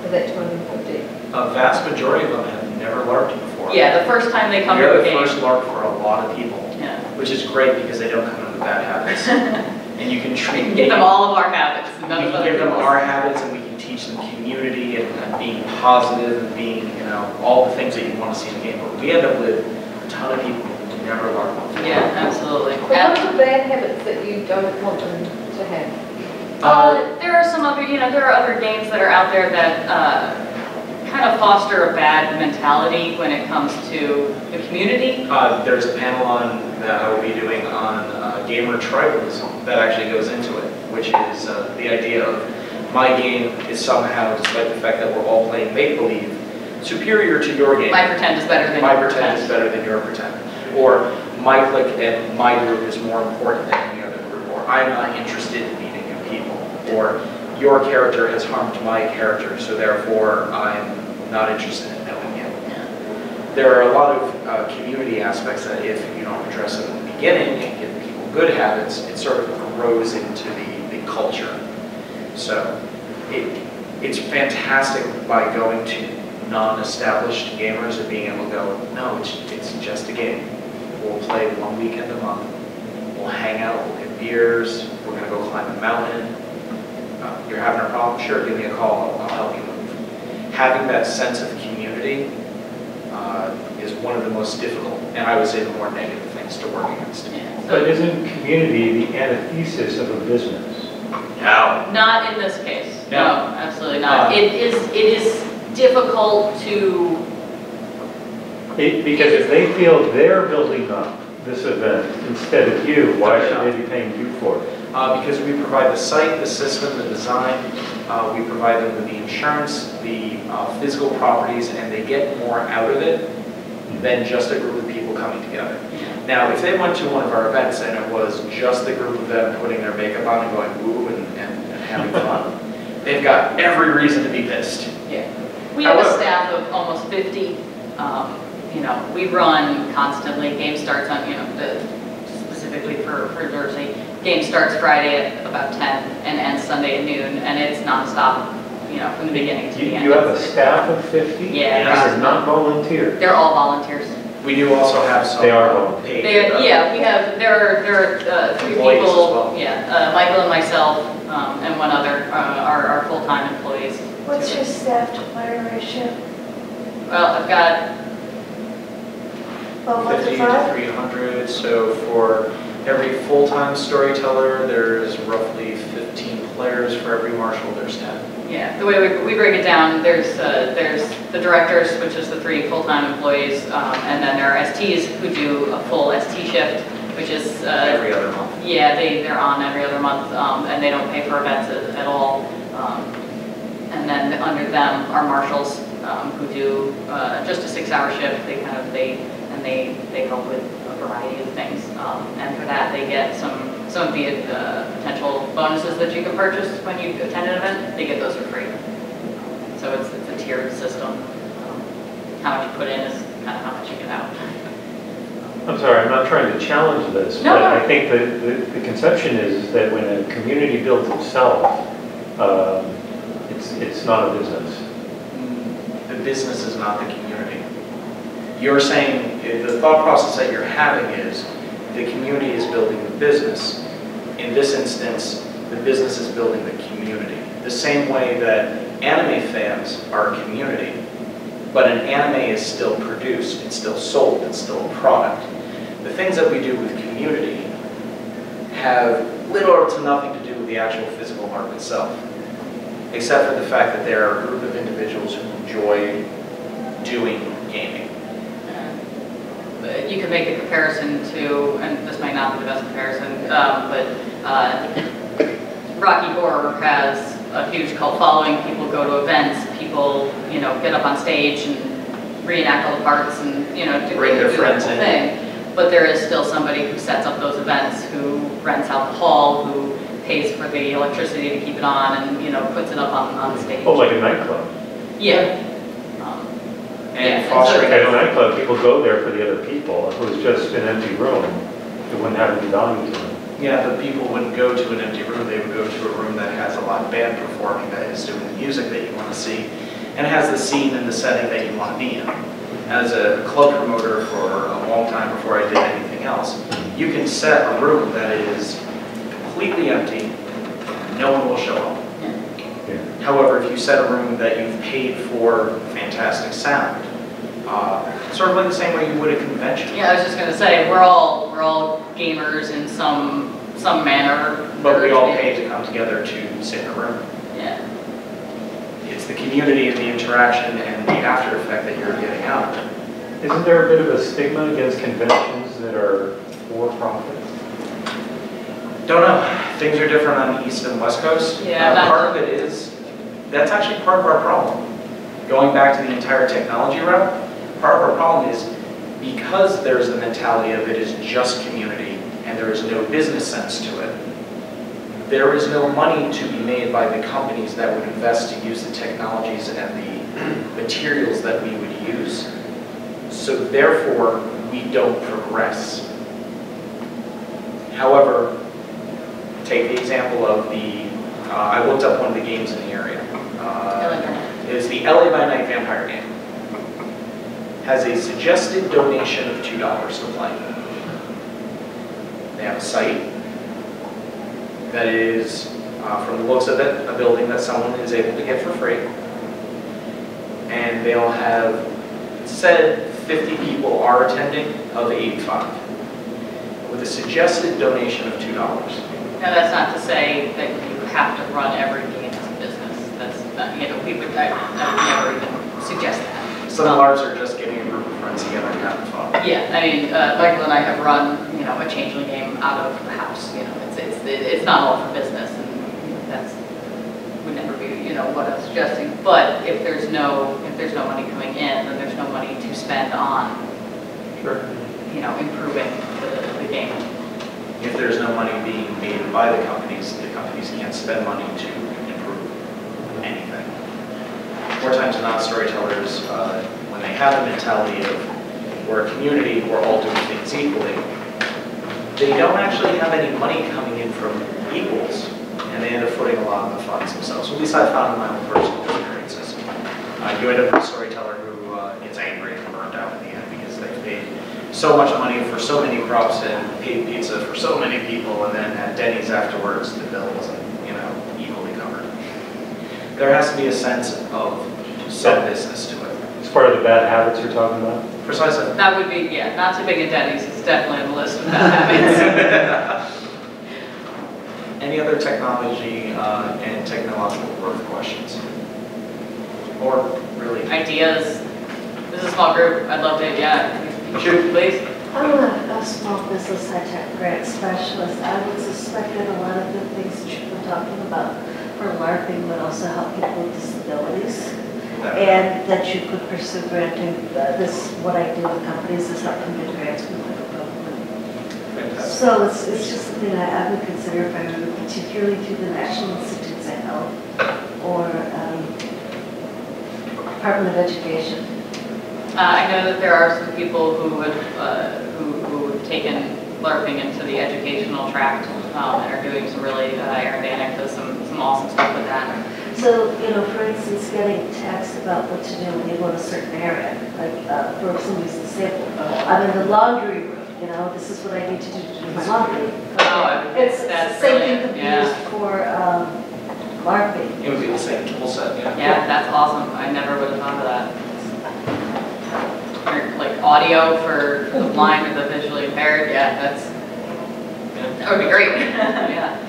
for that 250? A vast majority of them have never LARPed before. Yeah, the first time they come to You're a the game. first LARP for a lot of people. Yeah. Which is great because they don't come in with bad habits. And you can treat Give them all of our habits. We can give them our habits, and we can teach them community and being positive and being, you know, all the things that you want to see in the game. But we end up with a ton of people who never LARP before. Yeah, absolutely. What are the bad habits that you don't want them to have? There are some other, you know, there are other games that are out there that kind of foster a bad mentality when it comes to the community. There's a panel on that I will be doing on gamer tribalism that actually goes into it, which is the idea of my game is somehow, despite the fact that we're all playing make-believe, superior to your game. My pretend is better than My your pretend is better than your pretend. Or my clique and my group is more important than any other group. Or I'm not interested in meeting new people. Or your character has harmed my character, so therefore I'm not interested in knowing you. There are a lot of community aspects that if you don't address them in the beginning and give people good habits, it sort of grows into the culture. So it's fantastic by going to non-established gamers and being able to go, no, it's just a game. We'll play 1 weekend a month. We'll hang out, we'll get beers, we're going to go climb a mountain. You're having a problem? Sure, give me a call, I'll help you move. Having that sense of community is one of the most difficult, and I would say the more negative things to work against. Yeah. But isn't community the antithesis of a business? No. Not in this case. No. No, absolutely not. It is difficult to. Because if they feel they're building up this event instead of you, why should they be paying you for it? Because we provide the site, the system, the design, we provide them with the insurance, the physical properties, and they get more out of it than just a group of people coming together. Now, if they went to one of our events and it was just the group of them putting their makeup on and going woo and having fun, they've got every reason to be pissed. Yeah. We have a staff of almost 50. You know, we run constantly. Game starts on, you know, specifically for Jersey. Game starts Friday at about 10 and ends Sunday at noon, and it's nonstop, you know, from the beginning to the end. You have a staff of 50? Yeah. They're not volunteers? They're all volunteers. We do also have some They are volunteers. paid. Yeah, we have, there are 3 employees as people, well. yeah, Michael and myself, and one other are full-time employees. What's your staff to player ratio? Well, I've got, 50 to 300, so for every full-time storyteller, there's roughly 15 players. For every marshal, there's 10. yeah, the way we break it down, there's the directors, which is the 3 full-time employees, and then there are STs who do a full ST shift, which is Every other month. yeah, they're on every other month, and they don't pay for events at all. And then under them are marshals who do just a 6-hour shift. They help with a variety of things, and for that they get some of the potential bonuses that you can purchase when you attend an event. They get those for free. So it's a tiered system. How much you put in is kind of how much you get out. I'm sorry, I'm not trying to challenge this, No, but no. I think the conception is that when a community builds itself, it's not a business. The business is not the community. You're saying, the thought process that you're having is, the community is building the business. In this instance, the business is building the community. The same way that anime fans are a community, but an anime is still produced, it's still sold, it's still a product. The things that we do with community have little to nothing to do with the actual physical LARP itself, except for the fact that there are a group of individuals who enjoy doing gaming. But you could make the comparison to, and this might not be the best comparison, but Rocky Horror has a huge cult following. People go to events. People, you know, get up on stage and reenact all the parts, and you know, Bring their do friends the whole in. thing. But there is still somebody who sets up those events, who rents out the hall, who pays for the electricity to keep it on, and you know, puts it up on stage. Oh, like a nightclub. Yeah. And Yeah, fostering. At a nightclub, people go there for the other people. If it was just an empty room, it wouldn't have any value to them. Yeah, but people wouldn't go to an empty room, they would go to a room that has a live band performing, that is doing the music that you want to see, and has the scene and the setting that you want to be in. As a club promoter for a long time before I did anything else, you can set a room that is completely empty, no one will show up. Yeah. However, if you set a room that you've paid for fantastic sound, sort of like the same way you would a convention. Yeah, I was just gonna say, we're all gamers in some manner. But we all pay to come together to sit in a room. Yeah. It's the community and the interaction and the after effect that you're getting out. Isn't there a bit of a stigma against conventions that are for profit? Don't know. Things are different on the East and West Coast. Yeah, part of it is, that's actually part of our problem. Going back to the entire technology route, part of our problem is because there's the mentality of it is just community and there is no business sense to it, there is no money to be made by the companies that would invest to use the technologies and the materials that we would use. So therefore, we don't progress. However, take the example of the, I looked up one of the games in the area. It's the LA by Night vampire game. Has a suggested donation of $2 to play. They have a site that is, from the looks of it, a building that someone is able to get for free. And they'll have said 50 people are attending of 85, with a suggested donation of $2. Now, that's not to say that you have to run every game as a business. That's not, you know, I would never even suggest that. Some LARPs are just getting a group of friends together and having fun. Yeah, I mean, Michael and I have run, you know, a changeling game out of the house. You know, it's not all for business, and that's would never be, you know, what I'm suggesting. But if there's no money coming in, then there's no money to spend on, you know, improving the game. If there's no money being made by the companies can't spend money to improve anything. More times than not, storytellers, when they have the mentality of we're a community, we're all doing things equally, they don't actually have any money coming in from equals, and they end up footing a lot of the funds themselves. At least I found in my own personal experiences. You end up with a storyteller who gets angry and burned out in the end because they've paid so much money for so many props and paid pizza for so many people, and then at Denny's afterwards, the bill wasn't, you know, equally covered. There has to be a sense of some business to it. It's part of the bad habits you're talking about? Precisely. That would be, yeah, not too big at Denny's. It's definitely on the list of bad habits. Any other technology and technological growth questions? Or really? Ideas. This is a small group. I'd love to, yeah. Shoot. Please. I'm a small business high-tech grant specialist. I would suspect that a lot of the things that you've been talking about for LARPing would also help people with disabilities. And that you could pursue granting, what I do with companies is help them get grants from the federal government. Fantastic. So it's just something I would consider if I were particularly through the National Institutes of Health or Department of Education. I know that there are some people who have taken LARPing into the educational tract and are doing some really, Aaron Danek does some awesome stuff with that. So, you know, for instance, getting text about what to do when you go to a certain area, like for somebody's disabled. I'm in the laundry room, you know, this is what I need to do my laundry. It's the same thing could be used for LARPing. It would be the same tool set, yeah. Yeah, that's awesome. I never would have thought of that. Or, like audio for the blind or the visually impaired, yeah, that would be great. Yeah.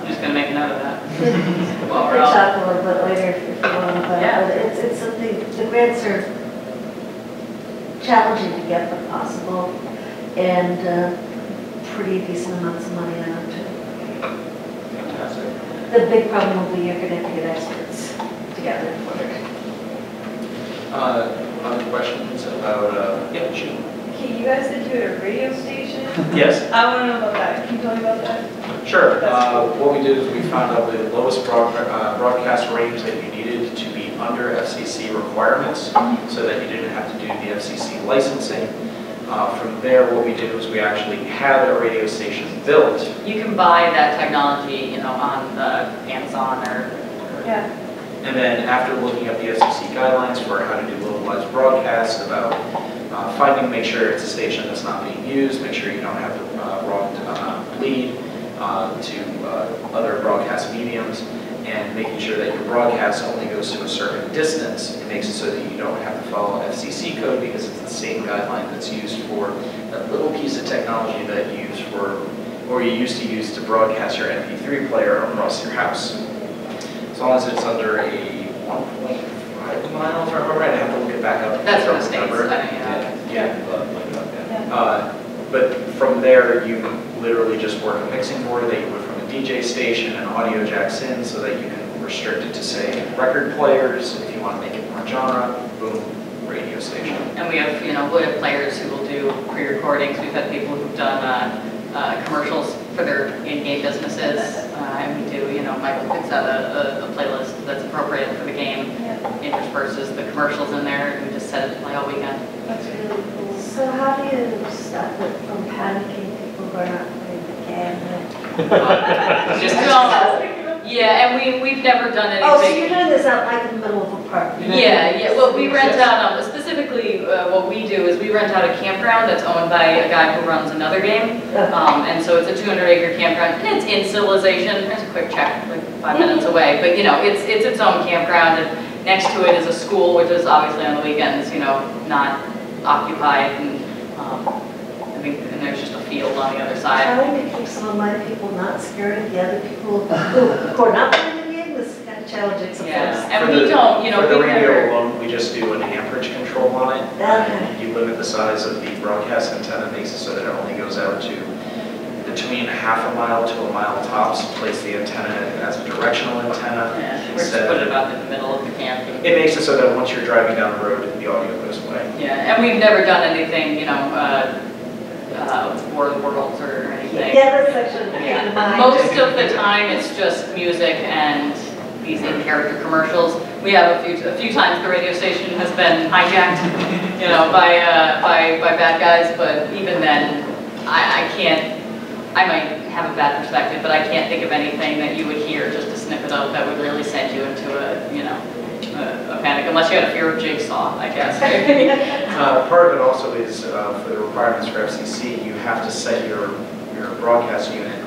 just gonna make a note of that. We Well, we're can all, talk a little bit later if you want, but Yeah. it's something, the grants are challenging to get but possible, and pretty decent amounts of money in them too. Fantastic. The big problem will be you're gonna have to get experts together for it. Other questions about, yeah, shoot. Okay, you guys said you had a radio station. Yes. I want to know about that. Can you tell me about that? Sure. What we did is we found out the lowest broadcast range that you needed to be under FCC requirements so that you didn't have to do the FCC licensing. From there, what we did was we actually had a radio station built. you can buy that technology, on Amazon or. Yeah. And then after looking at the FCC guidelines for how to do localized broadcasts, about make sure it's a station that's not being used, make sure you don't have the wrong lead to other broadcast mediums, and making sure that your broadcast only goes to a certain distance. It makes it so that you don't have to follow FCC code because it's the same guideline that's used for that little piece of technology that you use or you used to use to broadcast your MP3 player across your house. As long as it's under a 1.5 mile, if I remember right, I have to look it back up. That's from the States, Number. I mean, Yeah. But from there, you literally just work a mixing board that you would from a DJ station and audio jacks in so that you can restrict it to, say, record players. If you want to make it more genre, boom, radio station. And we have players who will do pre-recordings. We've had people who've done commercials for their in-game businesses. And we do, Michael picks out a playlist that's appropriate for the game, intersperses the commercials in there, and we just set it to play all weekend. That's really cool. So how do you stop it from panicking people who are not playing the game? Just don't. Yeah, and we've never done anything. Oh, so you're doing this out like in the middle of a park? Yeah. Well, we rent out, specifically what we do is we rent out a campground that's owned by a guy who runs another game. And so it's a 200-acre campground, and it's in Civilization. There's a quick check, like 5 minutes away. But, it's its own campground, and next to it is a school, which is obviously on the weekends, not occupied. And and there's just a field on the other side. Trying to keep some of my people not scared of the other people who are not playing the game is kind of challenging sometimes. Yeah, and we don't, For the we radio never. alone, we just do an amperage control on it. Okay. You limit the size of the broadcast antenna, makes it so that it only goes out to between half a mile to a mile tops. Place the antenna as a directional antenna. Yeah, we're just putting it about in the middle of the camp. It makes it so that once you're driving down the road, the audio goes away. Yeah, and we've never done anything, worlds or anything. Yeah, that's actually Yeah. mine. Most of the time, it's just music and these in-character commercials. We have a few times the radio station has been hijacked, by bad guys. But even then, I can't. I might have a bad perspective, but I can't think of anything that you would hear just a snippet of that would really send you into a panic, unless you had a fear of Jigsaw, I guess. Part of it also is for the requirements for FCC, you have to set your broadcast unit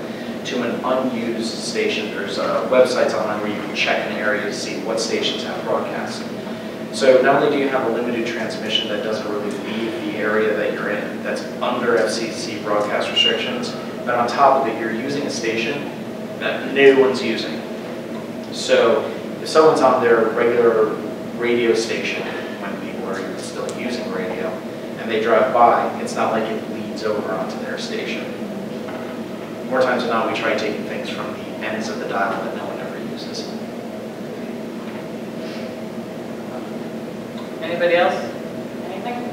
to an unused station. There's websites online where you can check an area to see what stations have broadcast. So not only do you have a limited transmission that doesn't really leave the area that you're in, that's under FCC broadcast restrictions, but on top of it, you're using a station that no one's using. So if someone's on their regular radio station, when people are still using radio, and they drive by, it's not like it bleeds over onto their station. More times than not, we try taking things from the ends of the dial that no one ever uses. Anybody else? Anything?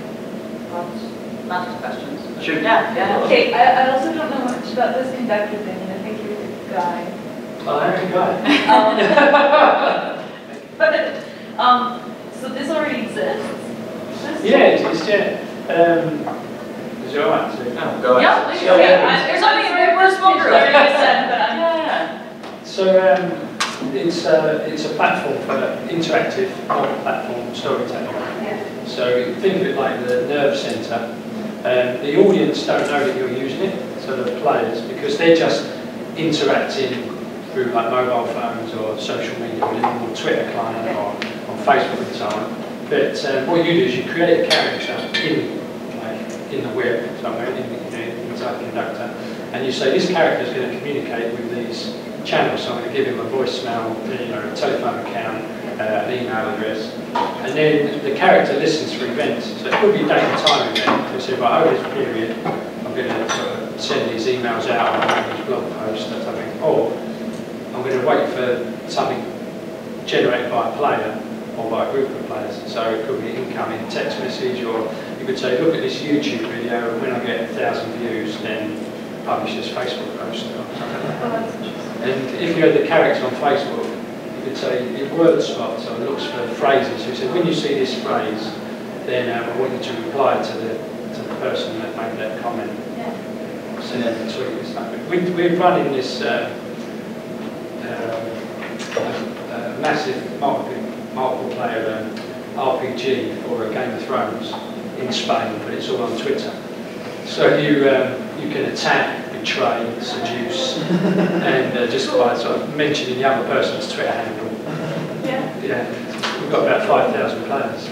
Not just questions. Sure. Yeah. Okay, I also don't know much about this conductor thing, and I think you're a good guy. Oh, there you go. But, so this already exists? Yeah, it's is it all right? No, go Yeah, ahead. please. Yeah. There's only we're a small group. Yeah. So it's a platform for interactive platform storytelling. Yeah. So think of it like the nerve centre. The audience don't know that you're using it, so the players, because they're just interacting through like mobile phones or social media, or a Twitter client or on Facebook and so on. But what you do is you create a character in the whip somewhere inside the conductor, and you say this character is going to communicate with these channels. So I'm going to give him a voicemail, a telephone account, an email address, and then the character listens for events. So it could be a date and time event. So say, right, over this period, I'm going to sort of send these emails out, or make these blog posts, that type of thing. Or I'm going to wait for something generated by a player or by a group of players. So it could be incoming text message, or you could say, look at this YouTube video, and when I get 1,000 views, then publish this Facebook post. And if you had the character on Facebook, you could say it word spot, so it looks for phrases. So you said, when you see this phrase, then I want you to reply to the person that made that comment. Yeah. Send them a tweet and stuff. We're running this massive multiple player RPG for Game of Thrones in Spain, but it's all on Twitter. So you can attack, betray, seduce, and just by sort of mentioning the other person's Twitter handle. Yeah, we've got about 5,000 players.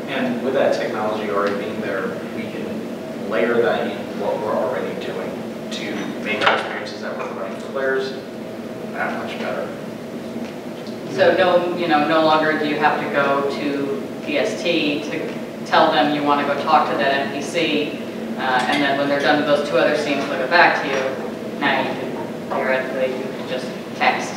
And with that technology already being there, we can layer that in what we're already doing to make our experiences that we're running for players that much better. So no longer do you have to go to PST to tell them you want to go talk to that NPC, and then when they're done with those 2 other scenes, they'll go back to you. Now you can theoretically just text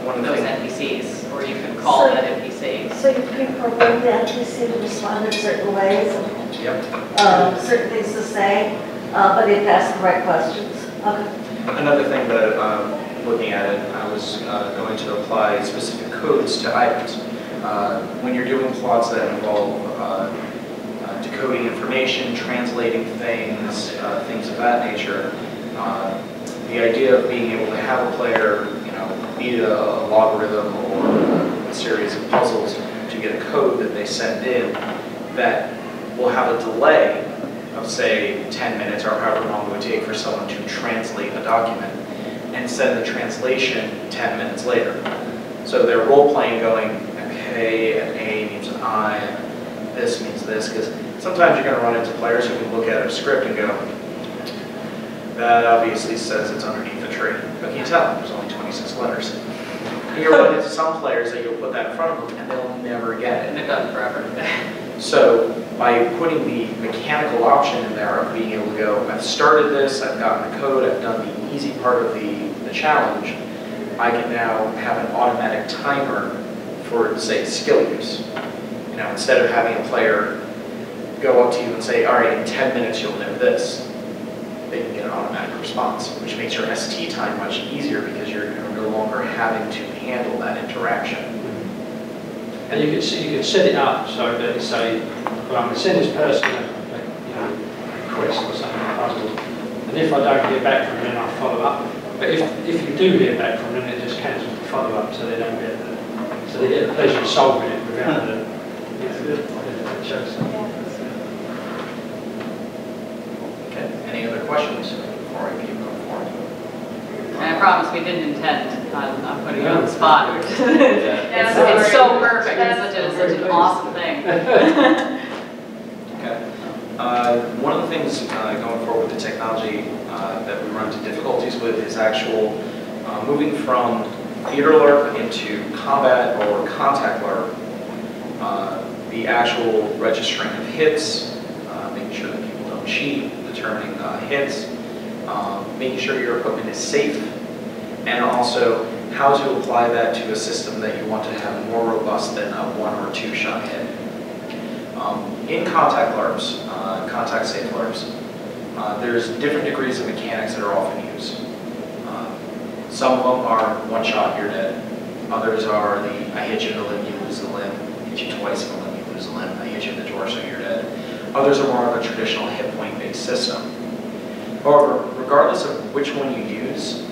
those NPCs, or you can call that NPC. So you pre-program the NPC to respond in certain ways, and Yep. certain things to say, but if ask the right questions. Okay. Another thing that looking at it, I was going to apply specific codes to items. When you're doing plots that involve decoding information, translating things, things of that nature, the idea of being able to have a player, beat a logarithm or a series of puzzles to get a code that they send in that will have a delay of, say, 10 minutes or however long it would take for someone to translate a document, and send the translation 10 minutes later. So they're role-playing going, okay, an A means an I, and this means this, because sometimes you're going to run into players who can look at a script and go, that obviously says it's underneath the tree. But can you tell? There's only 26 letters. And you'll run into some players that you'll put that in front of them and they'll never get it. And they've done it forever. So by putting the mechanical option in there of being able to go, I've started this, I've gotten the code, I've done the easy part of the challenge, I can now have an automatic timer for, say, skill use. Instead of having a player go up to you and say, all right, in 10 minutes you'll know this, they can get an automatic response, which makes your ST time much easier because you're no longer having to handle that interaction. And you could set it up so that you say, well, I'm going to send this person a request or something, a puzzle, and if I don't hear back from them, then I'll follow up. But if you do hear back from them, it just cancels the follow-up, so they don't get the pleasure of solving it without the choice. Okay. Any other questions before I keep going forward? And I promise we didn't intend on putting you on the spot. It's sorry. so perfect. It's such an awesome thing. Okay. One of the things going forward with the technology that we run into difficulties with is actual moving from theater LARP into combat or contact LARP. The actual registering of hits, making sure that people don't cheat, determining hits, making sure your equipment is safe, and also how to apply that to a system that you want to have more robust than a 1 or 2 shot hit. In contact LARPs, contact safe LARPs, there's different degrees of mechanics that are often used. Some of them are 1 shot, you're dead. Others are the I hit you in the limb, you lose the limb. Hit you twice in the limb, you lose the limb. I hit you in the torso, you're dead. Others are more of a traditional hit point based system. However, regardless of which one you use,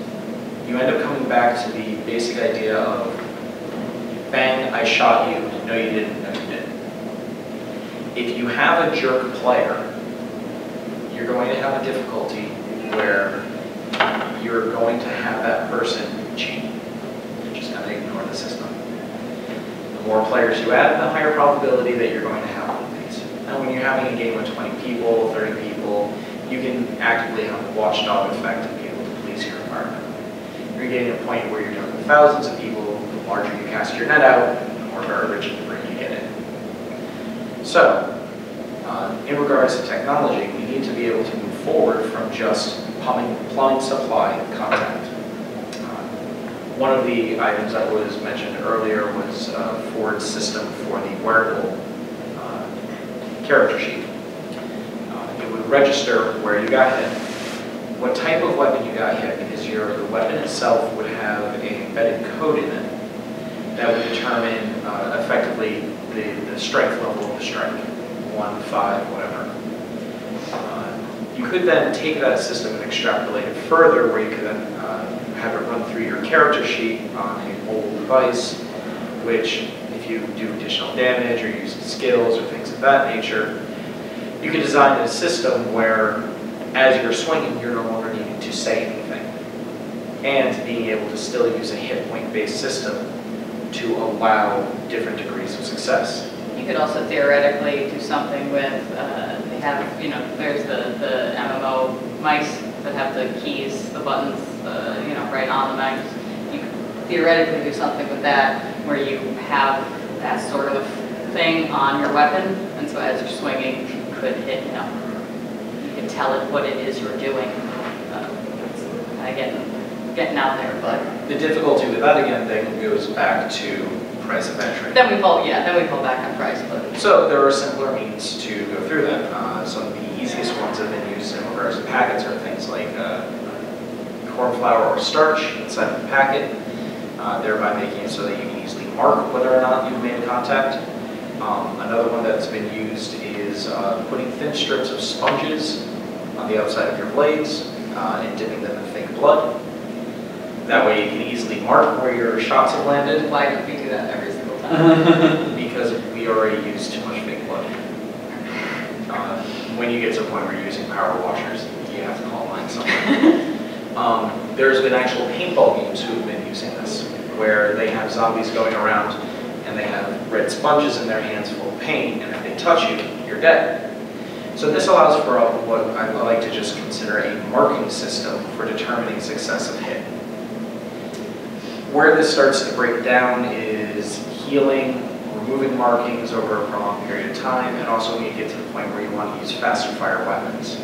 you end up coming back to the basic idea of bang, I shot you, no you didn't, no you didn't. If you have a jerk player, you're going to have a difficulty where you're going to have that person cheat. You're just going to ignore the system. The more players you add, the higher probability that you're going to have one of these. And when you're having a game with 20 people, 30 people, you can actively have a watchdog effect and be able to police your environment. You're getting to a point where you're dealing with thousands of people. The larger you cast your net out, the more garbage and debris you get in. So, in regards to technology, we need to be able to move forward from just plumbing supply contact. One of the items that was mentioned earlier was Ford's system for the wearable character sheet. It would register where you got hit, what type of weapon you got hit, because the weapon itself would have an embedded code in it that would determine effectively the strength level of the strike, 1, 5, whatever. You could then take that system and extrapolate it further, where you could then have it run through your character sheet on a mobile device, which if you do additional damage or use skills or things of that nature, you could design a system where as you're swinging, you're no longer needing to say anything, and being able to still use a hit point based system to allow different degrees of success. You could also theoretically do something with, they have, you know, there's the MMO mice that have the keys, the buttons, you know, right on the mice. You could theoretically do something with that where you have that sort of thing on your weapon, and so as you're swinging, you could hit, you know, you can tell it what it is you're doing. Getting out there, but the difficulty with that again thing goes back to price of entry. Then we fall back on price. But so there are simpler means to go through that. Some of the easiest ones that have been used in regards to packets are things like corn flour or starch inside of the packet, thereby making it so that you can easily mark whether or not you've made contact. Another one that's been used is putting thin strips of sponges on the outside of your blades and dipping them in fake blood. That way you can easily mark where your shots have landed. Why don't we do that every single time? Because we already use too much fake blood. When you get to a point where you're using power washers, you have to call line somewhere. There's been actual paintball games who have been using this, where they have zombies going around and they have red sponges in their hands full of paint, and if they touch you, you're dead. So this allows for what I like to just consider a marking system for determining success of hit. Where this starts to break down is healing, removing markings over a prolonged period of time, and also when you get to the point where you want to use faster fire weapons.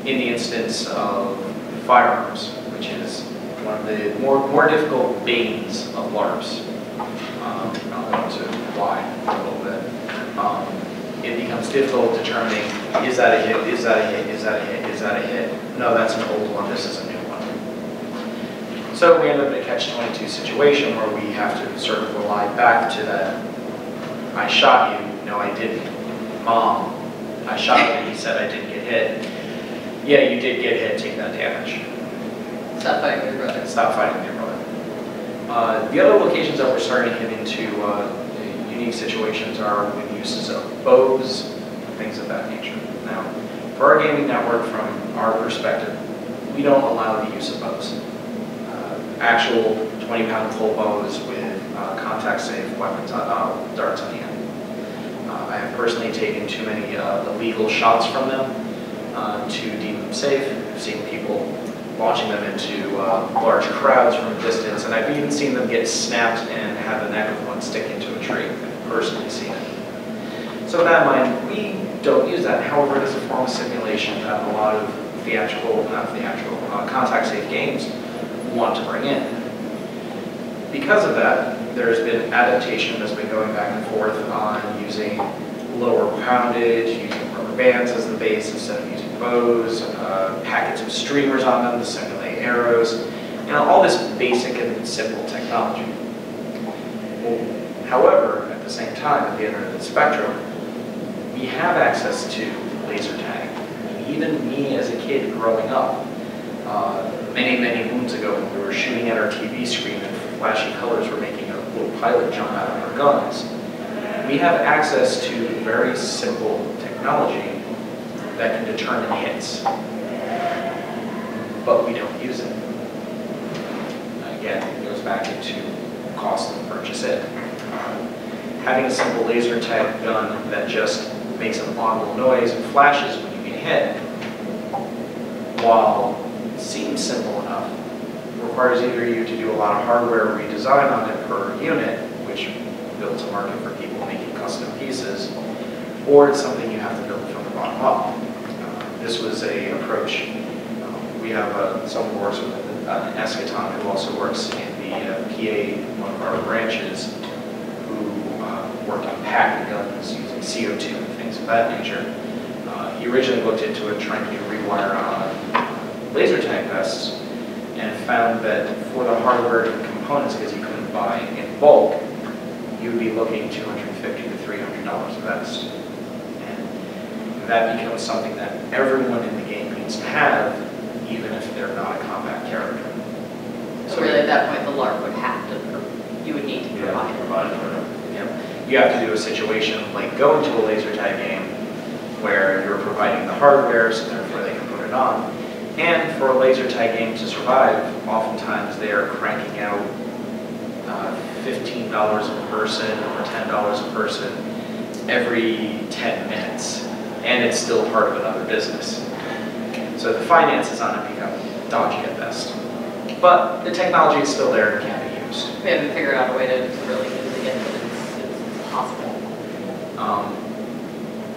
In the instance of firearms, which is one of the more difficult banes of LARPs, I'll go into why a little bit. It becomes difficult determining, is that a hit, is that a hit, is that a hit, is that a hit? No, that's an old one, this is a new one. So we end up in a catch-22 situation where we have to sort of rely back to that, I shot you, no I didn't. Mom, I shot you and he said I didn't get hit. Yeah, you did get hit, take that damage. Stop fighting with your brother. Stop fighting with your brother. The other locations that we're starting to get into unique situations are with uses of bows, things of that nature. Now, for our gaming network, from our perspective, we don't allow the use of bows. Actual 20-pound full bows with contact-safe weapons, darts on the end. I have personally taken too many illegal shots from them to deem them safe. I've seen people launching them into large crowds from a distance, and I've even seen them get snapped and have the neck of one stick into a tree. I've personally seen it. So with that in mind, we don't use that. However, it is a form of simulation that a lot of contact-safe games want to bring in. Because of that, there's been adaptation that's been going back and forth on using lower poundage, using rubber bands as the base instead of using bows, packets of streamers on them to simulate arrows, all this basic and simple technology. However, at the same time, at the other end of the spectrum, we have access to laser tag. Even me as a kid growing up, many moons ago when we were shooting at our TV screen and flashy colors were making a little pilot jump out of our guns, we have access to very simple technology that can determine hits, but we don't use it. Again, it goes back into cost to purchase it. Having a simple laser tag gun that just makes an audible noise and flashes when you get hit, while seems simple enough, requires either you to do a lot of hardware redesign on it per unit, which builds a market for people making custom pieces, or it's something you have to build from the bottom up. This was a approach. We have someone who works with an Eschaton who also works in the PA, one of our branches, who worked on packing guns using CO2 and things of that nature. He originally looked into it trying to do rewire on laser tag vests, and found that for the hardware and components, because you couldn't buy in bulk, you would be looking $250 to $300 a vest. And that becomes something that everyone in the game needs to have, even if they're not a combat character. So really at that point, the LARP would have to, you would need to provide. Yeah. You have to do a situation like go into a laser tag game where you're providing the hardware, so therefore they can put it on. And for a laser tag game to survive, oftentimes they are cranking out $15 a person or $10 a person every 10 minutes. And it's still part of another business. So the finances on it become dodgy at best. But the technology is still there and can be used. We haven't figured out a way to really use it yet, but it's possible.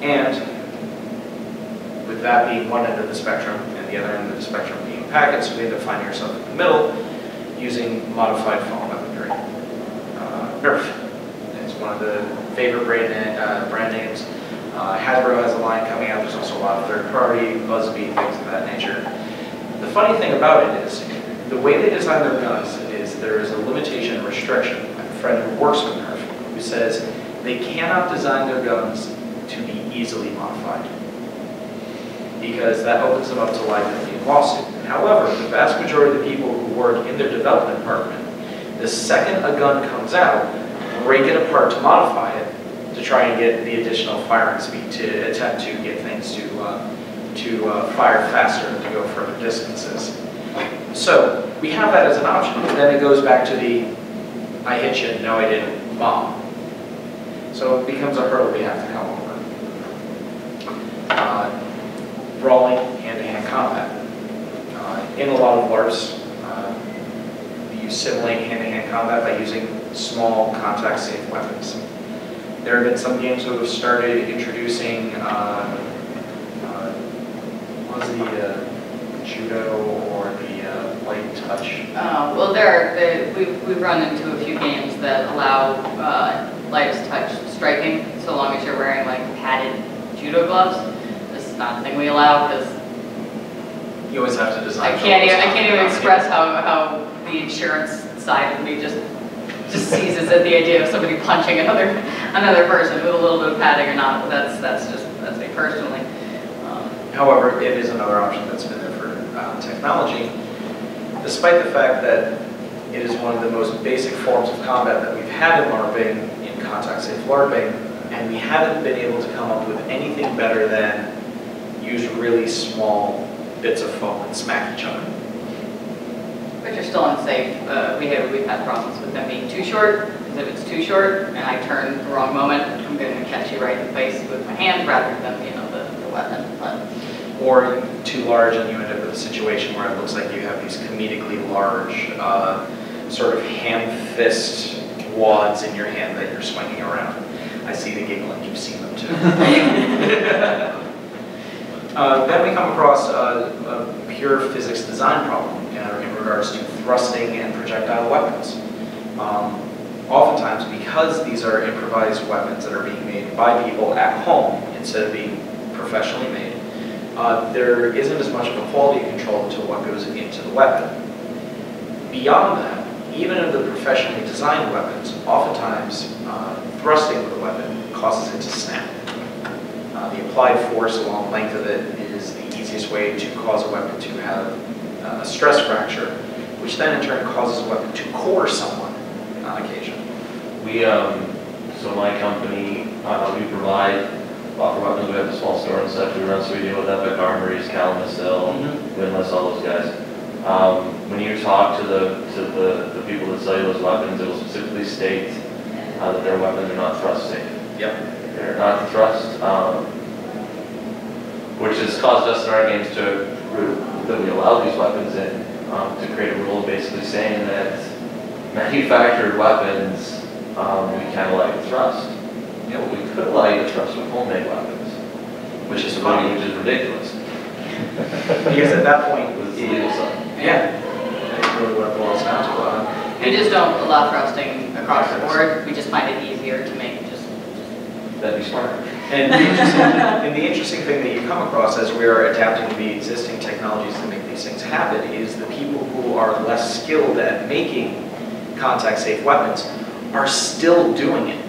And with that being one end of the spectrum and the other end of the spectrum being packets, we end up finding ourselves in the middle using modified foam weaponry. Nerf. It's one of the favorite brand names. Hasbro has a line coming out. There's also a lot of third-party, Buzzbee, things of that nature. The funny thing about it is, the way they design their guns is there is a limitation and restriction. I have a friend who works with Nerf who says they cannot design their guns to be easily modified, because that opens them up to liability and lawsuit. However, the vast majority of the people who work in their development department, the second a gun comes out, break it apart to modify it to try and get the additional firing speed to attempt to get things to fire faster and to go further distances. So we have that as an option. And then it goes back to the I hit you, no I didn't, bomb. So it becomes a hurdle we have to come over. Brawling, hand-to-hand combat. In a lot of LARPs, you simulate hand-to-hand combat by using small, contact-safe weapons. There have been some games that have started introducing, what was the judo or the light touch? Well, we've run into a few games that allow lightest touch striking, so long as you're wearing like padded judo gloves. This is not a thing we allow because you always have to design. I can't even express how the insurance side of me just seizes at the idea of somebody punching another person with a little bit of padding or not. But that's me personally. However, it is another option that's been there for technology, despite the fact that it is one of the most basic forms of combat that we've had in LARPing, in contact-safe LARPing, and we haven't been able to come up with anything better than use really small bits of foam and smack each other. But you're still unsafe. We've had problems with them being too short, because if it's too short and I turn the wrong moment, I'm going to catch you right in the face with my hand rather than the weapon. Or too large and you end up with a situation where it looks like you have these comedically large sort of ham-fist wads in your hand that you're swinging around. I see the giggle and you've seen them too. Then we come across a pure physics design problem in regards to thrusting and projectile weapons. Oftentimes, because these are improvised weapons that are being made by people at home instead of being professionally made, there isn't as much of a quality control to what goes into the weapon. Beyond that, even in the professionally designed weapons, oftentimes thrusting with a weapon causes it to snap. The applied force along the length of it is the easiest way to cause a weapon to have a stress fracture, which then in turn causes a weapon to core someone on occasion. So my company, we provide offer weapons. We have a small store and stuff we run, so we deal with Epic Armories, Kalamazoo, Windlass, all those guys. When you talk to the people that sell you those weapons, it will specifically state that their weapons are not thrust safe. Yep. They're not thrust, which has caused us in our games to that we allow these weapons in, to create a rule basically saying that manufactured weapons, we can't allow you to thrust. You know, we could allow you to thrust with homemade weapons, Which is funny. which is ridiculous. Because at that point, With the legal side. yeah, that's really what it boils down to. We just don't allow thrusting across the board. We just find it easier to make just. That'd be smart. And the interesting thing that you come across as we are adapting the existing technologies to make these things happen is the people who are less skilled at making contact-safe weapons are still doing it.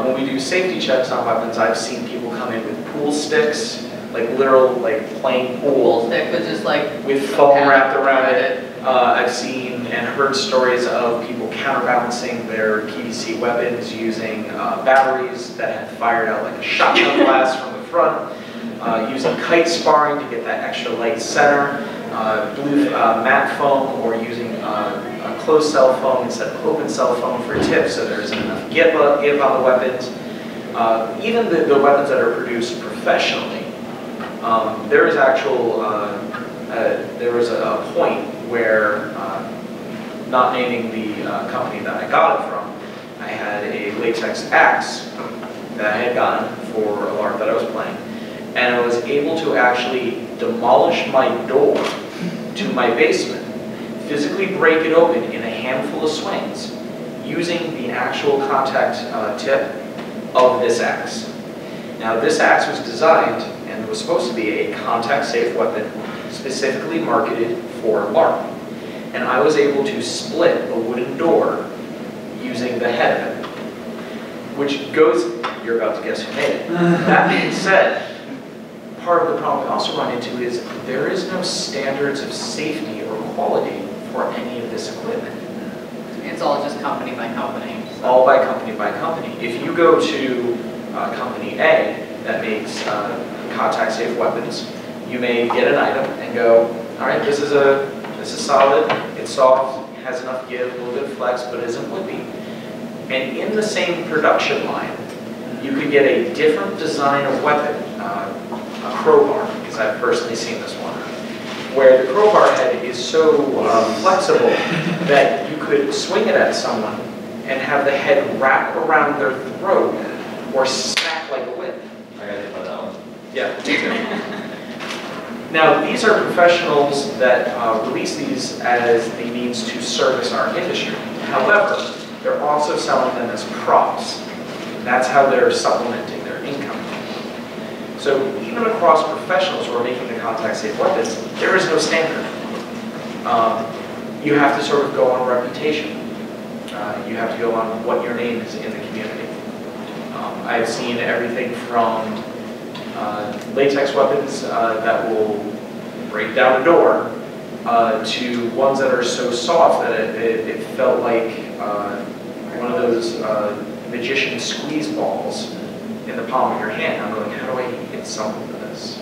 When we do safety checks on weapons, I've seen people come in with pool sticks, like literal, like playing Pool pool, stick was just like. with foam wrapped around it. I've seen and heard stories of people counterbalancing their PVC weapons using batteries that had fired out like a shotgun blast from the front, using kite sparring to get that extra light center, blue matte foam, or using a closed cell foam instead of open cell foam for tips, so there's enough give on the weapons. Even the weapons that are produced professionally, there is actual, there was a point where, not naming the company that I got it from, I had a latex axe that I had gotten for a LARP that I was playing, and I was able to actually demolish my door to my basement, physically break it open in a handful of swings, using the actual contact tip of this axe. Now this axe was designed and was supposed to be a contact-safe weapon specifically marketed for LARP. And I was able to split a wooden door using the head of it. Which goes, you're about to guess who made it. That being said, part of the problem we also run into is there is no standards of safety or quality for any of this equipment. It's all just company by company. All by company by company. If you go to company A that makes contact-safe weapons, you may get an item and go, all right, this is solid, it's soft, has enough give, a little bit of flex, but isn't whippy. And in the same production line, you could get a different design of weapon, a crowbar, because I've personally seen this one, where the crowbar head is so flexible that you could swing it at someone and have the head wrap around their throat or smack like a whip. I got hit by that one. Yeah, me too. Now, these are professionals that release these as the means to service our industry. However, they're also selling them as props. That's how they're supplementing their income. So even across professionals who are making the contact-safe weapons, there is no standard. You have to sort of go on reputation. You have to go on what your name is in the community. I've seen everything from latex weapons that will break down a door to ones that are so soft that it felt like one of those magician squeeze balls in the palm of your hand. I'm like, how do I hit something with this?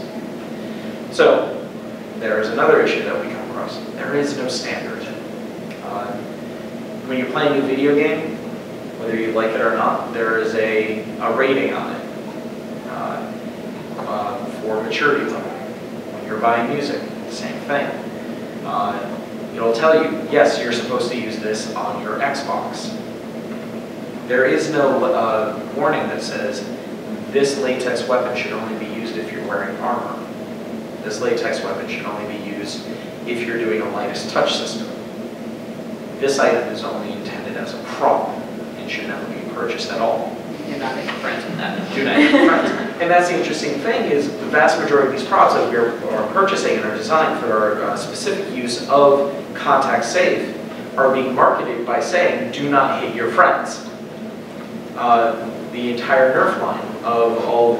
So there is another issue that we come across. There is no standard. When you're playing a video game, whether you like it or not, there is a rating on it for maturity level. When you're buying music, same thing. It'll tell you, yes, you're supposed to use this on your Xbox. There is no warning that says this latex weapon should only be used if you're wearing armor. This latex weapon should only be used if you're doing a lightest touch system. This item is only intended as a prop and should never be purchased at all. Do not make friends with that. Do not make friends. And that's the interesting thing is the vast majority of these props that we are purchasing and are designed for our specific use of contact safe are being marketed by saying, do not hit your friends. The entire Nerf line of all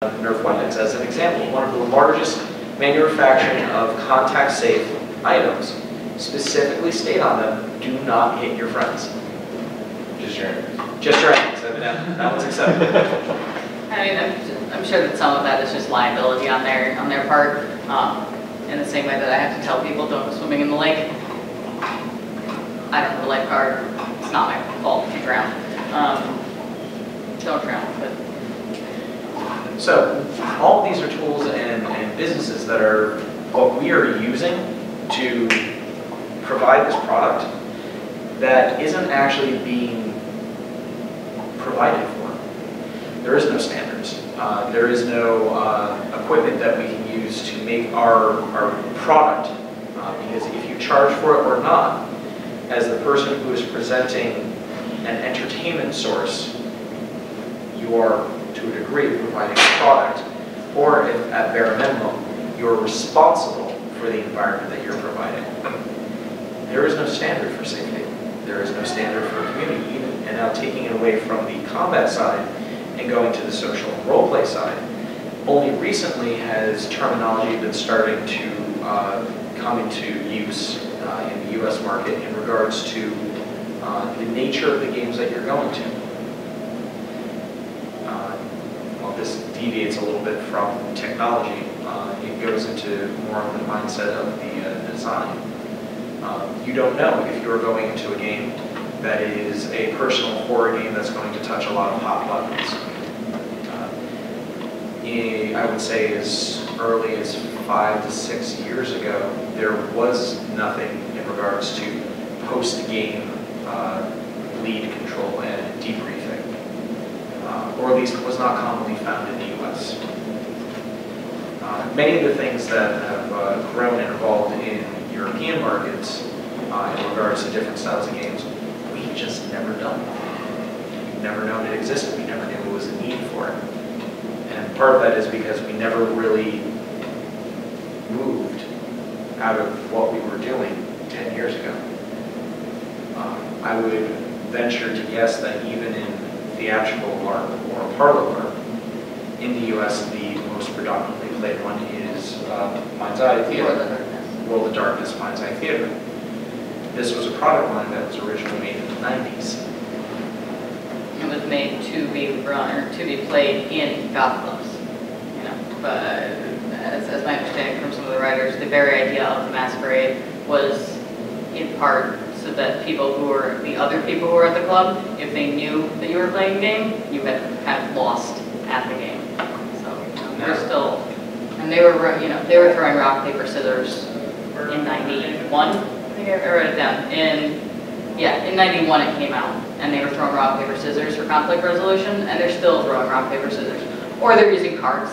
the Nerf weapons, as an example, one of the largest manufacturing of contact safe items specifically state on them, do not hit your friends. Just your enemies. Just your enemies. That was acceptable. I mean, I'm sure that some of that is just liability on their part. In the same way that I have to tell people don't go swimming in the lake. I don't have a lifeguard. It's not my fault if you drown. Don't drown. But. So all of these are tools and businesses that are what we are using to provide this product that isn't actually being provided for. There is no standards. There is no equipment that we can use to make our product, because if you charge for it or not, as the person who is presenting an entertainment source, you are, to a degree, providing a product, or if at bare minimum, you're responsible for the environment that you're providing. There is no standard for safety. There is no standard for community, and now taking it away from the combat side and going to the social and role play side. Only recently has terminology been starting to come into use in the US market in regards to the nature of the games that you're going to. Well, this deviates a little bit from technology. It goes into more of the mindset of the design. You don't know if you're going into a game that is a personal horror game that's going to touch a lot of hot buttons. I would say as early as 5 to 6 years ago, there was nothing in regards to post-game lead control and debriefing, or at least was not commonly found in the US. Many of the things that have grown and evolved in European markets in regards to different styles of games, we've just never done. We've never known it existed. We never knew there was a need for it. And part of that is because we never really moved out of what we were doing 10 years ago. I would venture to guess that even in theatrical LARP or parlor LARP, in the US, the most predominantly played one is Mind's Eye Theater. World of Darkness, Mind's Eye Theater. This was a product line that was originally made in the 90s. It was made to be run or to be played in goth clubs. You know, but as my understanding from some of the writers, the very idea of the masquerade was in part so that people who were the other people who were at the club, if they knew that you were playing a game, you had kind of lost at the game. So they're still, and they were throwing rock paper scissors in '91. I think I wrote it down. In '91 it came out, and they were throwing rock paper scissors for conflict resolution, and they're still throwing rock paper scissors. Or they're using cards.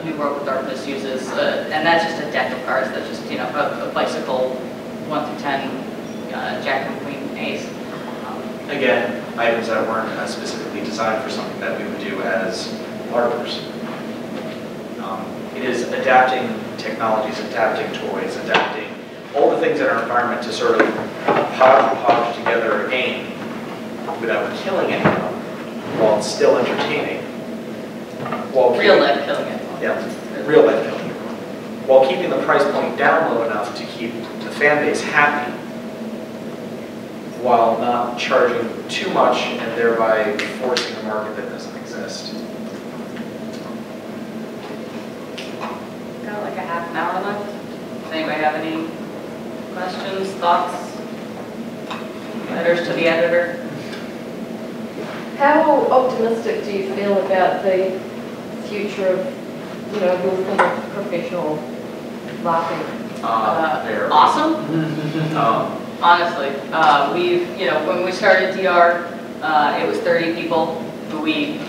New World of Darkness uses, and that's just a deck of cards. That's just a bicycle, 1 through 10. Jack and Queen Ace. Again, items that weren't specifically designed for something that we would do as LARPers. It is adapting technologies, adapting toys, adapting all the things in our environment to sort of podge together a game without killing anyone, while it's still entertaining. Real life killing it. Yeah, real life killing it. While keeping the price point down low enough to keep the fan base happy, while not charging too much and thereby forcing a market that doesn't exist. Got like a half an hour left. Does anybody have any questions, thoughts, letters to the editor? How optimistic do you feel about the future of, your kind of professional LARPing? Awesome. Honestly, when we started DR, it was 30 people who we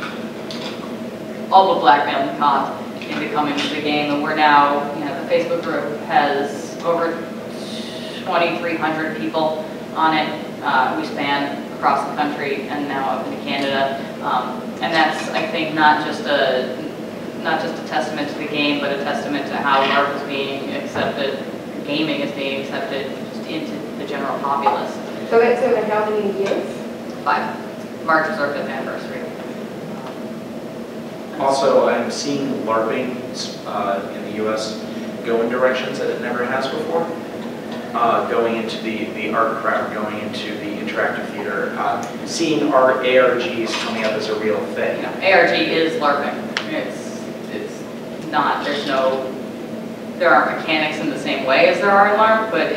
all but blackmailed and conned into coming to the game, and we're now, the Facebook group has over 2,300 people on it. We span across the country and now up into Canada, and that's, I think, not just a testament to the game, but a testament to how LARP is being accepted, gaming is being accepted just into the general populace. So that's over how many years? 5. March is our 5th anniversary. Also, I'm seeing LARPing in the US go in directions that it never has before. Going into the art crowd, going into the interactive theater, seeing our ARGs coming up as a real thing. ARG is LARPing. It's not, there aren't mechanics in the same way as there are in LARP, but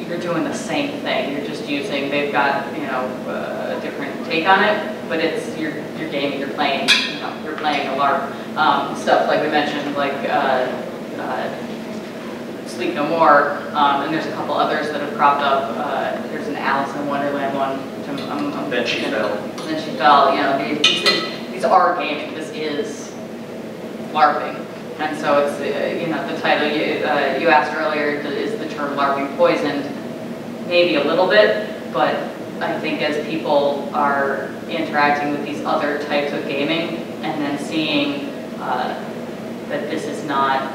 you're doing the same thing. You're just using, they've got, a different take on it, but it's, you're gaming, you're playing a LARP. Stuff like we mentioned, like Sleep No More, and there's a couple others that have cropped up. There's an Alice in Wonderland one, which I'm Then She Fell. Then She Fell. You know, these things, these are gaming. This is LARPing, and so it's you know, the title you asked earlier, is the term LARPing poisoned? Maybe a little bit, but I think as people are interacting with these other types of gaming and then seeing that this is not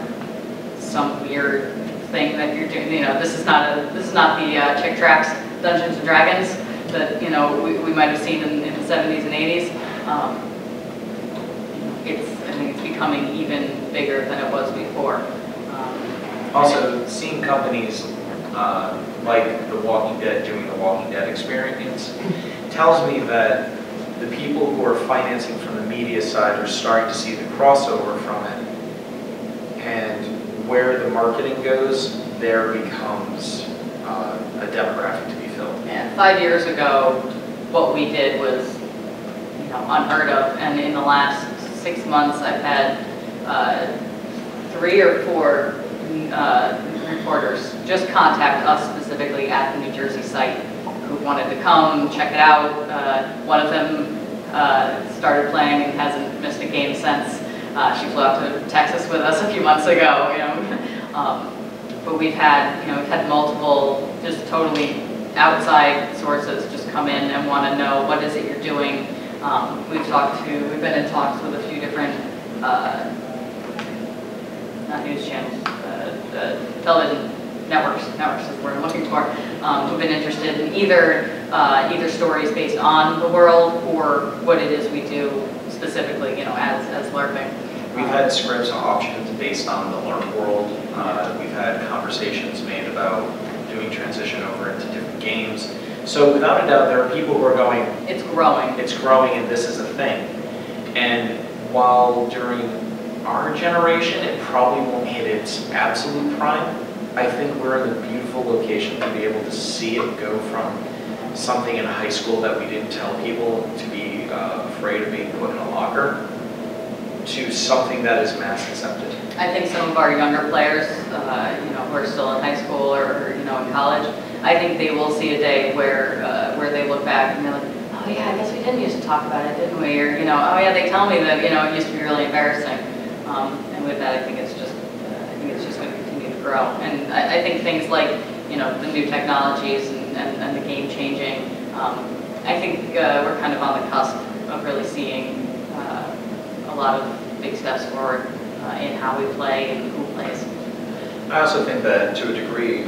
some weird thing that you're doing, you know, this is not the Chick Tracks Dungeons and Dragons that, you know, we might have seen in the 70s and 80s. I think it's becoming even bigger than it was before. Also, seeing companies like The Walking Dead doing the Walking Dead experience tells me that the people who are financing from the media side are starting to see the crossover from it, and where the marketing goes, there becomes a demographic to be filled. Yeah, 5 years ago, what we did was, you know, unheard of, and in the last 6 months, I've had 3 or 4 reporters just contact us specifically at the New Jersey site who wanted to come check it out. One of them started playing and hasn't missed a game since. She flew out to Texas with us a few months ago, you know. But we've had multiple just totally outside sources just come in and want to know what is it you're doing. We've been in talks with a few different not news channels, television networks is the word I'm looking for, who've been interested in either stories based on the world or what it is we do specifically, you know, as LARPing. We've had scripts options based on the LARP world. We've had conversations made about doing transition over into different games. So without a doubt, there are people who are going, it's growing, and this is a thing. And while during our generation, it probably won't hit its absolute prime, I think we're in a beautiful location to be able to see it go from something in high school that we didn't tell people to be afraid of being put in a locker to something that is mass accepted. I think some of our younger players, you know, who are still in high school or you know, in college, I think they will see a day where they look back and they're like, oh yeah, I guess we didn't used to talk about it, didn't we? Or, you know, oh yeah, they tell me that, you know, it used to be really embarrassing. And with that, I think it's just going to continue to grow. And I think things like, you know, the new technologies and the game changing, I think we're kind of on the cusp of really seeing a lot of big steps forward in how we play and who plays. I also think that to a degree,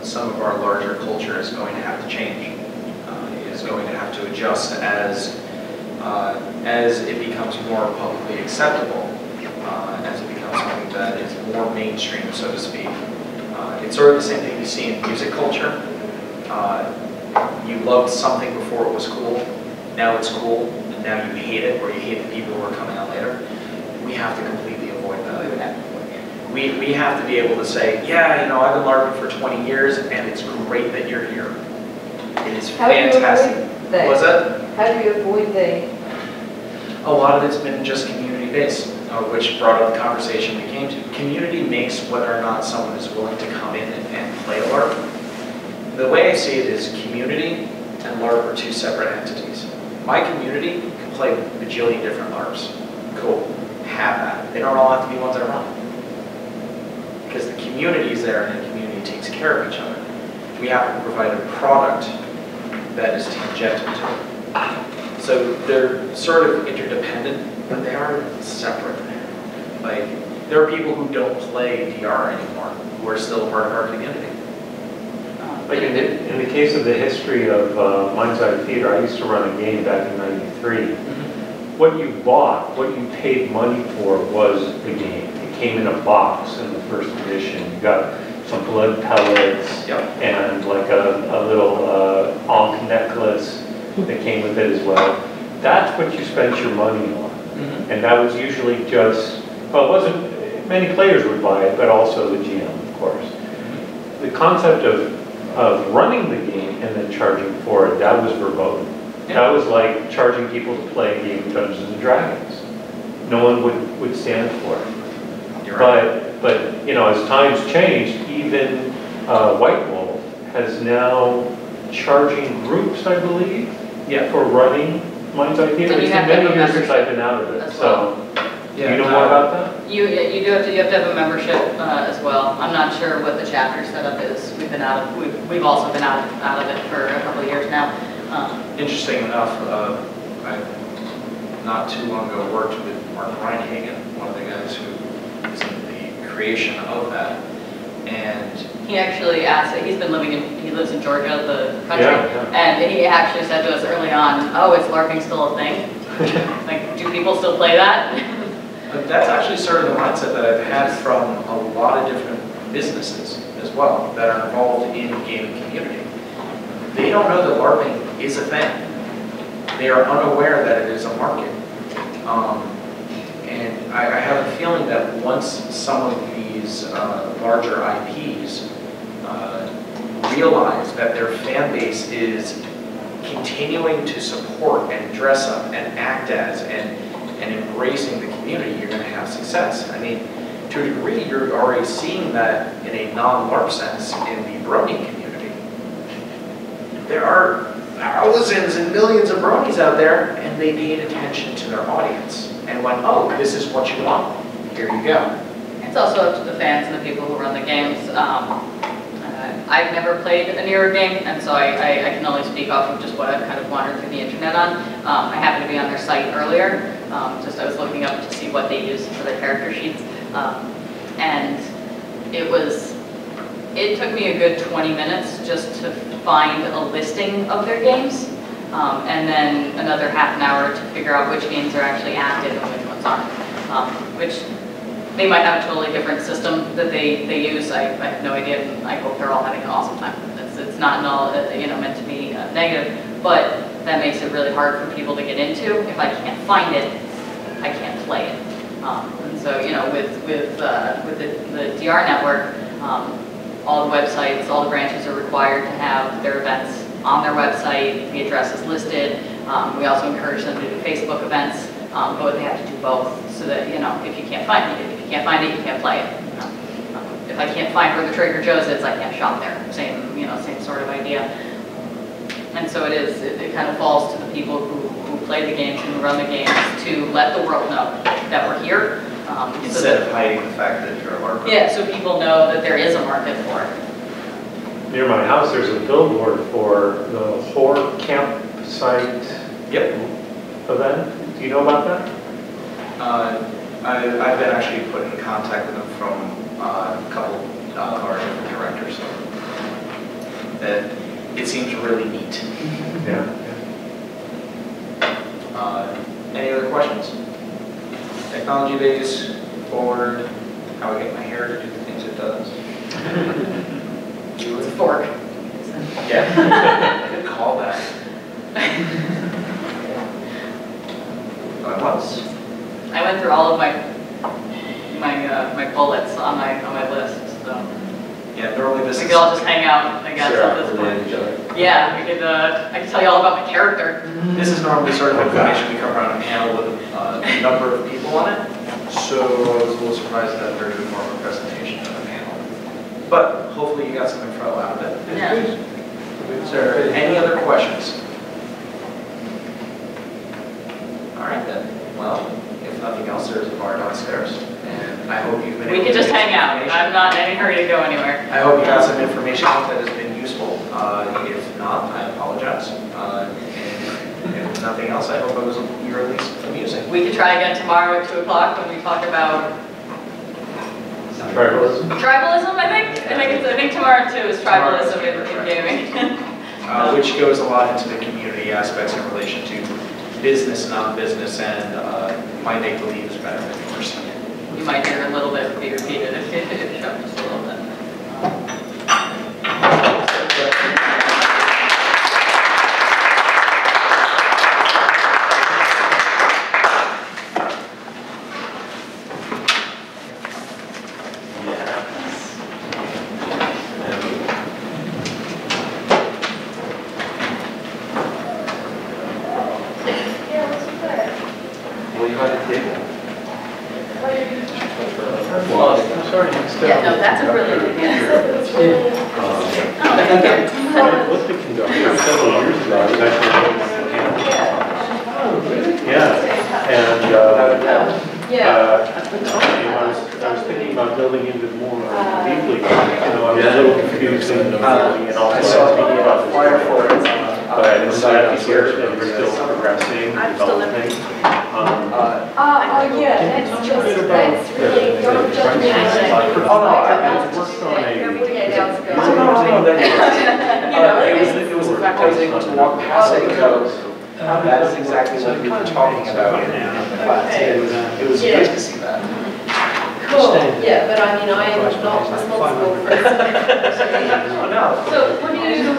some of our larger culture is going to have to change. Is going to have to adjust as it becomes more publicly acceptable, as it becomes something that is more mainstream, so to speak. It's sort of the same thing you see in music culture. You loved something before it was cool, now it's cool, and now you hate it, or you hate the people who are coming out later. We have to completely avoid that. We have to be able to say, yeah, you know, I've been LARPing for 20 years, and it's great that you're here. It is fantastic. What's that? How do you avoid that? A lot of it's been just community-based, which brought up the conversation we came to. Community makes whether or not someone is willing to come in and play a LARP. The way I see it is community and LARP are two separate entities. My community can play a bajillion different LARPs. Cool. Have that. They don't all have to be ones I run. Because the community is there and the community takes care of each other. We have to provide a product that is tangential to it. So they're sort of interdependent, but they are separate. Like, there are people who don't play DR anymore, who are still part of our community. Like in the case of the history of Mind's Eye Theater, I used to run a game back in '93. What you bought, what you paid money for was the game. It came in a box in the first edition. You got some blood pellets and like a little ankh necklace that came with it as well. That's what you spent your money on. And that was usually just, well, it wasn't, many players would buy it, but also the GM, of course. The concept of running the game and then charging for it, that was verboten. That was like charging people to play a game of Dungeons and Dragons. No one would stand for it. You're right. But, you know, as times changed, even White Wolf has now charging groups, I believe, for running Mind's Eye Theater. And you It's have been to have many a years since I've membership been out of it, as so. Do you know more about that? You do have to have a membership as well. I'm not sure what the chapter setup is. We've also been out of it for a couple of years now. Interesting enough, I not too long ago worked with Mark Reinhagen, one of the guys who is in the creation of that. And he actually asked, he lives in Georgia, the country, Yeah. and he actually said to us early on, oh, is LARPing still a thing? Like, do people still play that? But that's actually sort of the mindset that I've had from a lot of different businesses as well that are involved in the gaming community. They don't know that LARPing is a thing. They are unaware that it is a market. And I have a feeling that once some of these larger IPs realize that their fan base is continuing to support and dress up and act as and embracing the community, you're going to have success. I mean, to a degree, you're already seeing that in a non-LARP sense in the brony community. There are thousands and millions of bronies out there, and they paid attention to their audience and went, oh, this is what you want. Here you go. It's also up to the fans and the people who run the games. I've never played a Nero game, and so I can only speak off of just what I've kind of wandered through the internet on. I happened to be on their site earlier. I was looking up to see what they use for their character sheets. And it took me a good 20 minutes just to find a listing of their games, and then another half an hour to figure out which games are actually active and which ones aren't. Which they might have a totally different system that they use. I have no idea, and I hope they're all having an awesome time. It's not at all meant to be negative, but that makes it really hard for people to get into. If I can't find it, I can't play it. And so, with the DR network, all the websites, all the branches are required to have their events on their website. The address is listed. We also encourage them to do Facebook events, but they have to do both, so that if you can't find it, you can't play it. If I can't find where the Trader Joe's is, I can't shop there. Same sort of idea. And so it kind of falls to the people who play the games and who run the games to let the world know that we're here. Instead of hiding the fact that you're a LARPer. Yeah, so people know that there is a market for it. Near my house, there's a billboard for the horror campsite event. Do you know about that? I've been actually put in contact with them from a couple of our different directors. It seems really neat. Yeah. Any other questions? Technology base, forward, how I get my hair to do the things it does. It's a fork. Yeah, good call that. What else? I went through all of my bullets on my list, so. Yeah, normally this We is. could all just hang out, I guess, at this Remind point. each other. Yeah, I could tell you all about my character. This is normally sort of information we come around and handle with a number of people on it. So I was a little surprised that there's more of a presentation of a panel. But hopefully you got some info out of it. Yeah. Is there any other questions? All right then. Well, if nothing else, there's a bar downstairs. And I hope you've been We able could to just get hang some out. information. I'm not in any hurry to go anywhere. I hope you got some information out that has been useful. If not, I apologize. And if nothing else, I hope you're at least amusing. We could try again tomorrow at 2 o'clock when we talk about Tribalism? tribalism, I think tomorrow at 2 is tribalism in gaming. Which goes a lot into the community aspects in relation to business, non-business, and my make-believe is better than yours. You might hear a little bit be repeated if you show just a little bit. Well, you had a table. Yeah, no, that's a brilliant idea. I looked at conductor several years ago. I was actually yeah, and at the time I was thinking about building into more deeply. You know, I was a little confused and also thinking about the fire for it. But I'm glad to hear that we're still progressing, developing. Yeah, that's really, don't judge me. I worked on It was the fact I was able to walk past it and go, that is exactly what we were talking about in the class. It was great to see that. Cool, yeah, but I mean, I am not responsible for it. So what do you,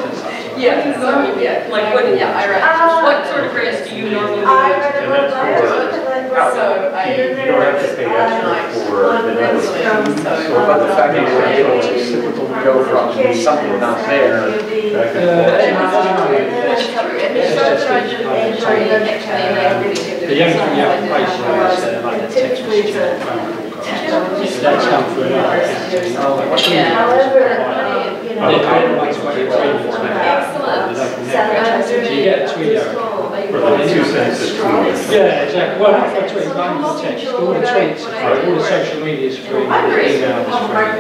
like what, Yeah, I read. what sort of grants do you normally do? So I. you don't have to pay extra for the network. But the fact that you were able to go from something not there. Back and The young place is like the text message and phone call. That's come through another account. So you get a tweet out. For like 2 cents a tweet. Yeah, exactly. Well, not for a tweet, but the text. All the tweets are free. All the social media is free. Email is free.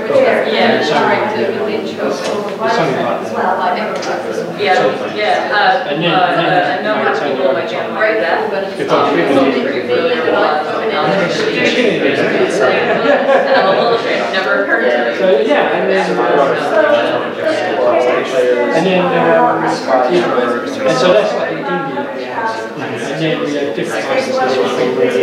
Yeah. Something like that. Yeah. A number of people might get right that. It's on Never occurred to me. So yeah, and then and so that's like the India. And then we have different licenses for people.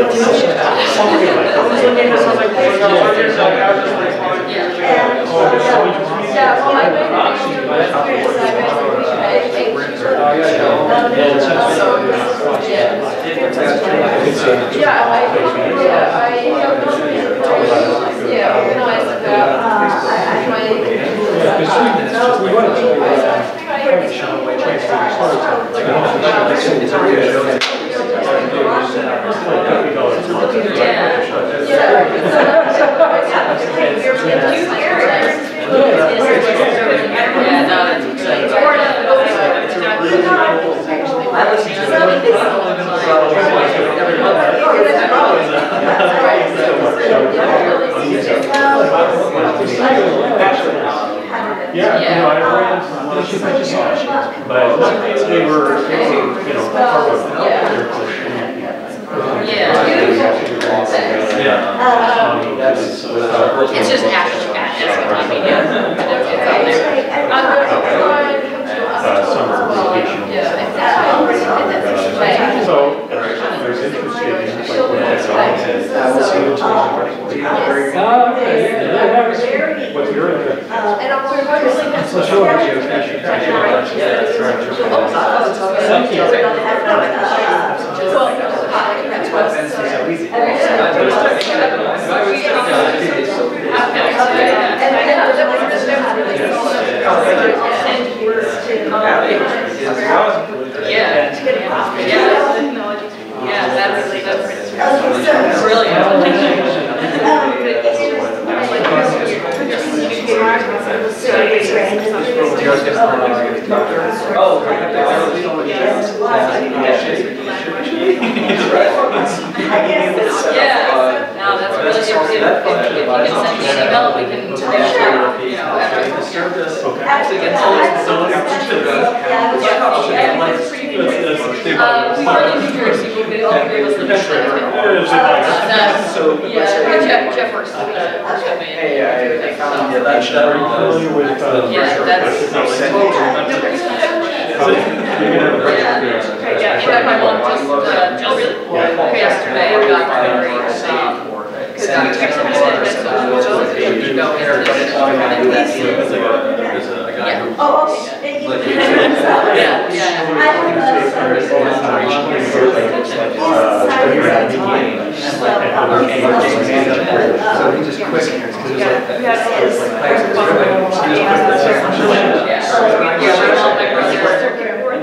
Yeah, you know, I ran but they were, you know, part of their push. It's just actually Summer vacation. So, I was interested in like what what's your interest? And I'm really So sure, that's brilliant. No, that's really good. If you can send me an email, we can, you know, after We live in New Jersey, we'll be all three of us live in Jeff works with me. Hey, I found the familiar with in fact, my mom just yesterday I got my great because I texted me and said that so you go into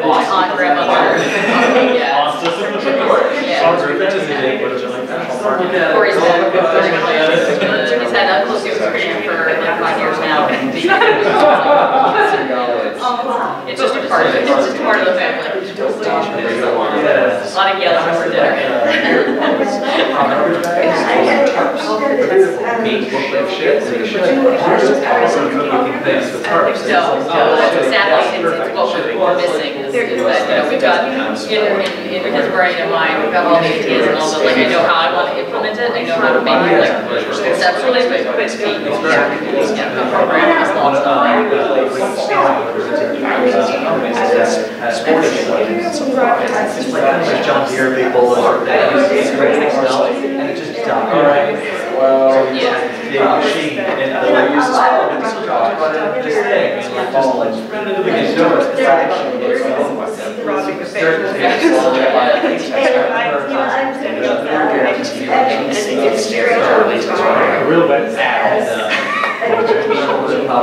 on grandmother. Corey's dad. It's just a part of it, it's just part of the family. A lot of yelling for dinner. So, sadly, it's what we're missing is that, we've got, in his brain and mine, we've got all the ideas and all the, like, I know how I want to implement it, I know how to make it, like, conceptually, but to be, the program is lost. It's like John Deere, big bulldozer, and it just died. Well, yeah. Big machine, and they use this phone, and so John's brought in this thing, and it's just like, we can do it. It's actually, it's robbing the Real bad.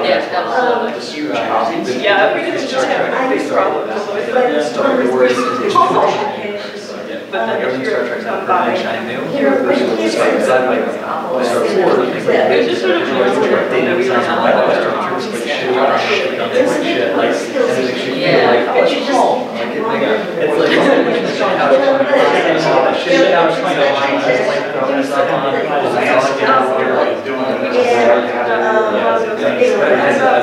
Yes, absolutely. Yeah, we didn't just have these problems. But then if you're not buying, it's just sort of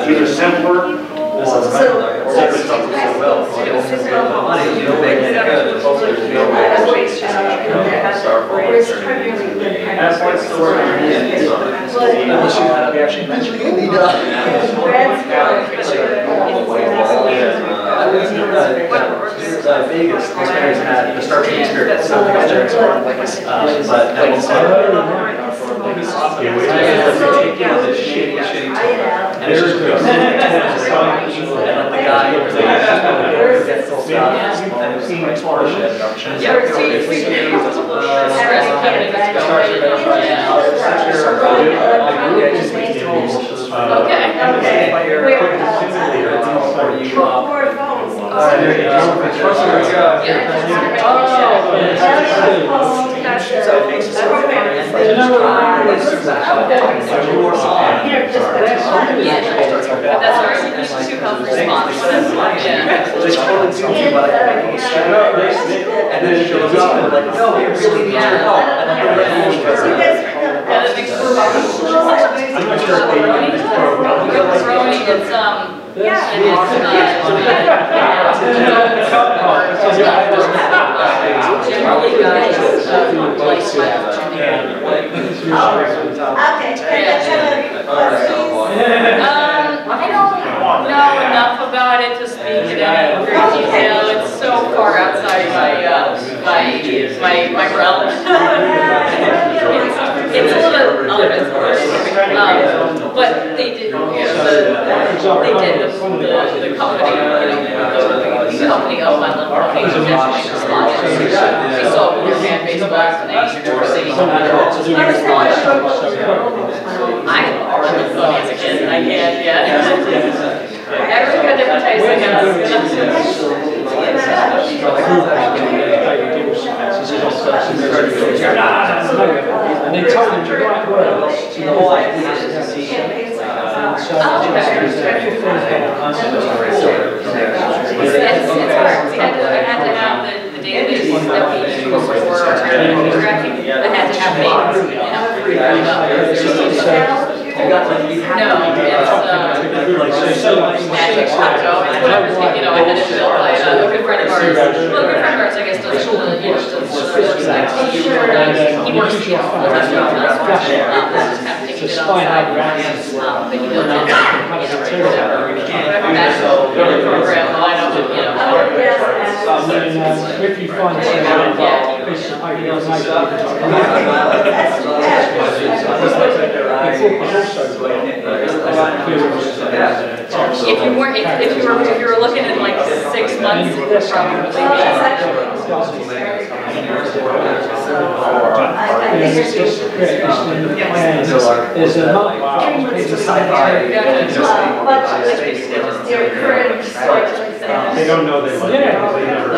Either simpler or unless you have actually mentioned it. Vegas experience had the Star Trek experience, so I was but that was the shitty and it's just good. And the guy was like, gets all stuff, and it's like smart shit. And then it shows up and like, no, we really need your help. And then I don't know enough about it to speak in any great detail. It's so far outside my realm. It's a little bit but they did the company, the company of my little company was actually launched. They saw your fan base was and they were singing I already thought as a kid, I can't yet. Everyone got different tastes, I guess. And they told him the right words. The whole idea is It's hard. I had to have the database that we use for our tracking. I had to have names, No, it's magic taco. It's whatever, I had it built by a good friend of ours. Well, a good friend of ours, I guess, does he works he works full-time job. to spine out ranks. But you built it, that's the program line up, And then if you find someone piece of paper you can if you were looking at like 6 months, it would probably there's a it's a sci-fi. They don't know they like it. They never.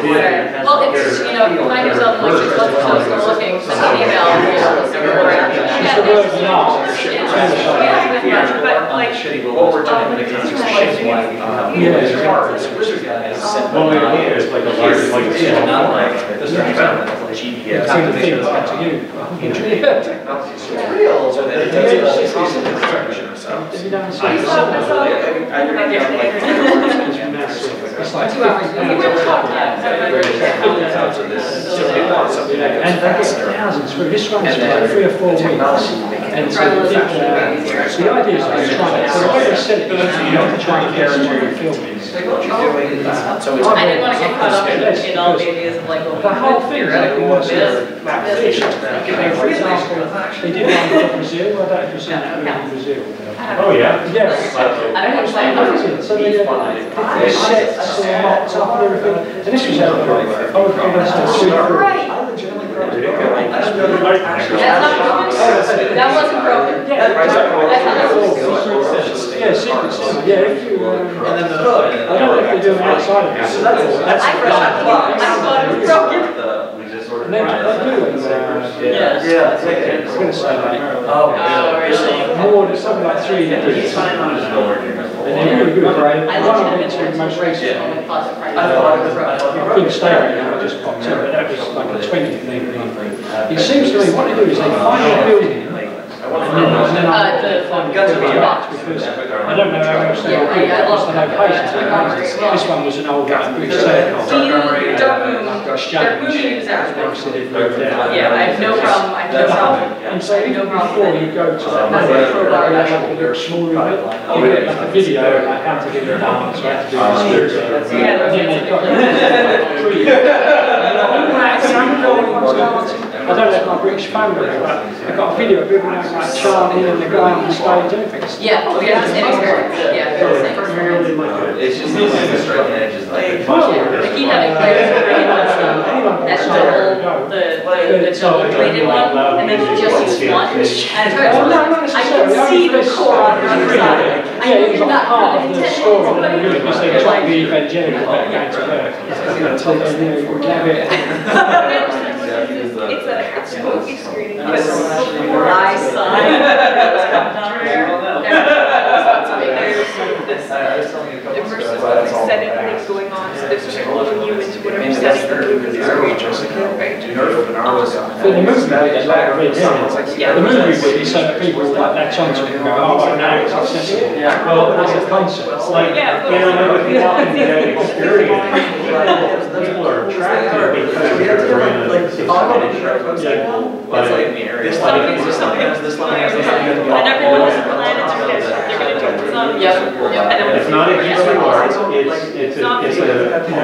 Well, it's, you know, if you find yourself in like 6 months or so still looking, send me an email, you know, It's the word and art. But like, What we're doing, the kind of shitty one, Yeah. cards, wizard guys, send Well, here is like a large, like a small. not like this Yeah. GPS. Same thing, it's up to you. Technology is real, so that it does all these awesome construction, so. If you don't see I it, don't know, I don't know, like, it's massive. It's like 2 hours. £50. We were talking about out of this, so they want something that And goes they get faster. thousands through. This runs And for like then 3 or 4 weeks. technology will make it And so the idea is that they're trying to, so the way they set it is you have to try and get someone to film it. Like, what you doing? So it's. I didn't want to get caught up in all the ideas of like, well, The whole thing is like theoretically, was this, fish. For example, they did one for Brazil, I don't know if you've seen that movie Brazil. Oh, yeah. Yes. I don't want to play Amazing. So they had sets and mocked up and everything. And this was out there. I would say 2 or 3. Right. That's not broken. That wasn't broken. Yeah, That's not yeah, secret cinema. Yeah, if you. And then the hook. I don't know if they do it outside of this. That's I thought it was broken. We just ordered. And then they do it. Yeah. I'm going to say like Oh, really? more than something like 3 years. And they're really good, right? I One looked of at the it most recent. when Closet Friday. I couldn't stay right now, I just popped in, but that was like a 20 thing. It seems to me what they do is they find a building and then I find Go to the the box. because I don't know how else they Yeah, will do it, I what's love the location. that. This one was an old British circle. Dark Moon is everything. Yeah, I have no problem, I have no problem. And so even before you go to that program, like a little smaller event, you get like a video like how to do the dance, how to do the spiritual. Yeah. And then they've got I don't know if my British family, but I've got a video of people like chanting and the guy on the stage, everything. Yeah, we have the same experience, yeah. It's just the striking edges. Like, We keep having players who bring in that double, the double bladed one, and then you just use one. And I can see the core on the other side. I know Yeah, it's you're not not part going of to the intend story, it, but because they try to be evangelical about going to work. it's a movie screening, but before I signed, that was coming down there. There's immersive setting things going on, so there's just pulling you into whatever setting you're doing. Right? For the movie, it's like a red herring. The movie would be so that people like latch onto it and go, oh, right, now it's accessible. Well, as a concept, it's like, Yeah, You know, if you walk into that experience, people are attracted because they're in a, It's like in the area. Some things are something else. And everyone is planning to get, they're going to do it on. Yep. it's not a history art, it's a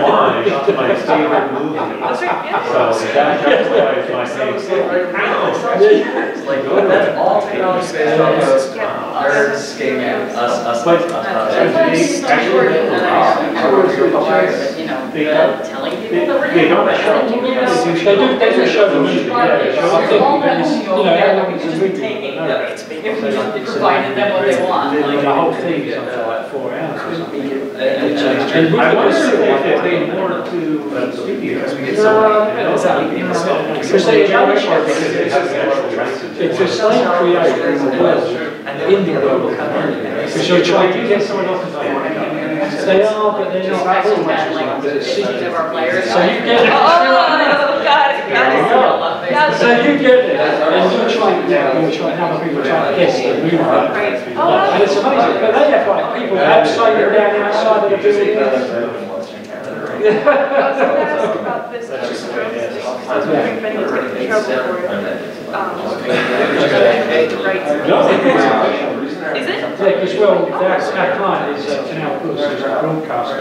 homage to my favorite movie. So that's why it's my favorite. That's all technology based on those nerds, gaming, us. But Telling people that we're they don't show they do show the movie, yeah, they show, I think, it's, you know, how long is the movie? If provided them what they want, The like. whole thing is up to like 4 hours or something. I wonder if they more to studios. Because they it's a same creator in the world, in the world, because you're trying to get someone else's idea. They are, but they're not Actually, full that, much like, as well, but it's secret. of our players. So you get it. Oh, got it. So you get it, and you're trying to have people try to guess the movie. And it's amazing, but they have like people outside and down outside of the building. I was going to ask about this. I was wondering if anyone's getting in trouble for it. Is it? Yeah, because well, our client is Canal Plus, who's a broadcaster,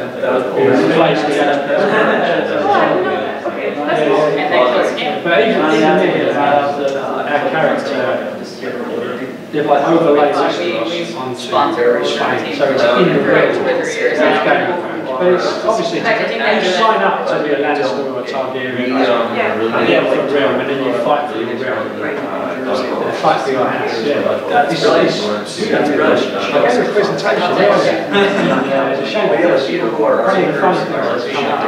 who replaced the Oh, I didn't know that. Okay, that's cool. And they close again. But even there, our character, they've like overlaid this onto Spain, so it's in the world. But it's obviously, you sign up to be a Lannister or a Targaryen, and get for a realm, and then you fight for your realm. Fight for your house, yeah. It's I gave a presentation, it's a shame because pretty fun things come up.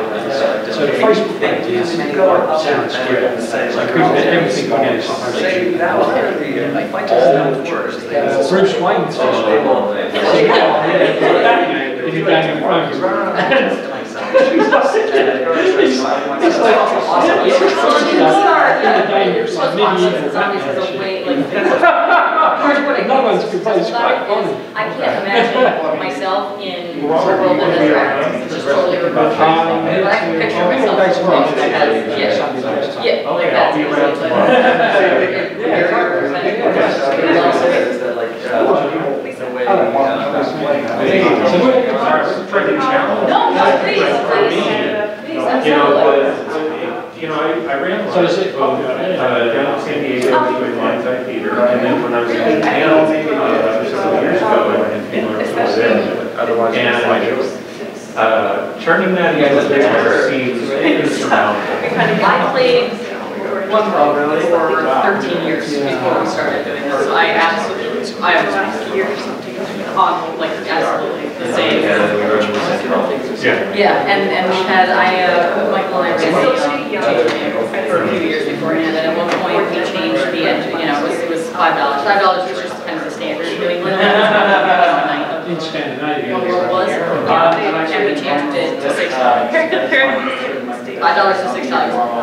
So the Facebook page is like sound square, like everything on it is supposed to be. Bruce Wayne's Facebook. If you bang your phone, no one's proposed quite funny. I can't imagine myself in a world that is dragons, it's just totally removed. But I can picture myself in a world that has, yeah, like that's I ran down in San Diego doing Blindside Theater, and then when I was in Japan, several years ago, and people were there. And turning that into there seems insurmountable. I played one role for 13 years before we started doing this, so I was on like absolutely the same. Yeah, and we had, Michael and I ran for a few years beforehand, and at one point we changed the engine, it was $5. $5 was just kind of the standard New England. In Scandinavia. And we changed it to $6. $5 to $6,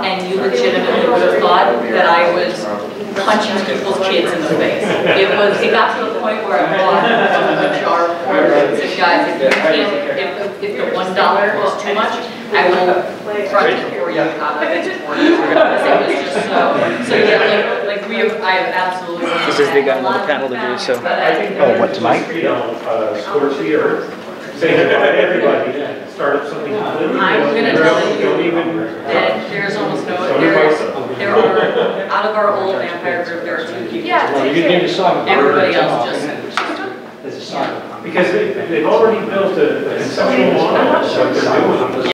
and you legitimately would have thought that I was punching people's kids in the face. It got to the point where I bought a jar of quarters and said, guys, if the $1 is too much, I will crunch it for you out of it. It was just so yeah, like I have absolutely. This is they got another panel to do, so. Oh, what, tonight? Scorch the earth. Say goodbye to everybody. Start up something completely. I'm going to tell you that there's almost no, there are, out of our old vampire group, there are 2 people. Well, you didn't decide. Everybody else just. There's a side. Because they've already built a conceptual model of what they're doing.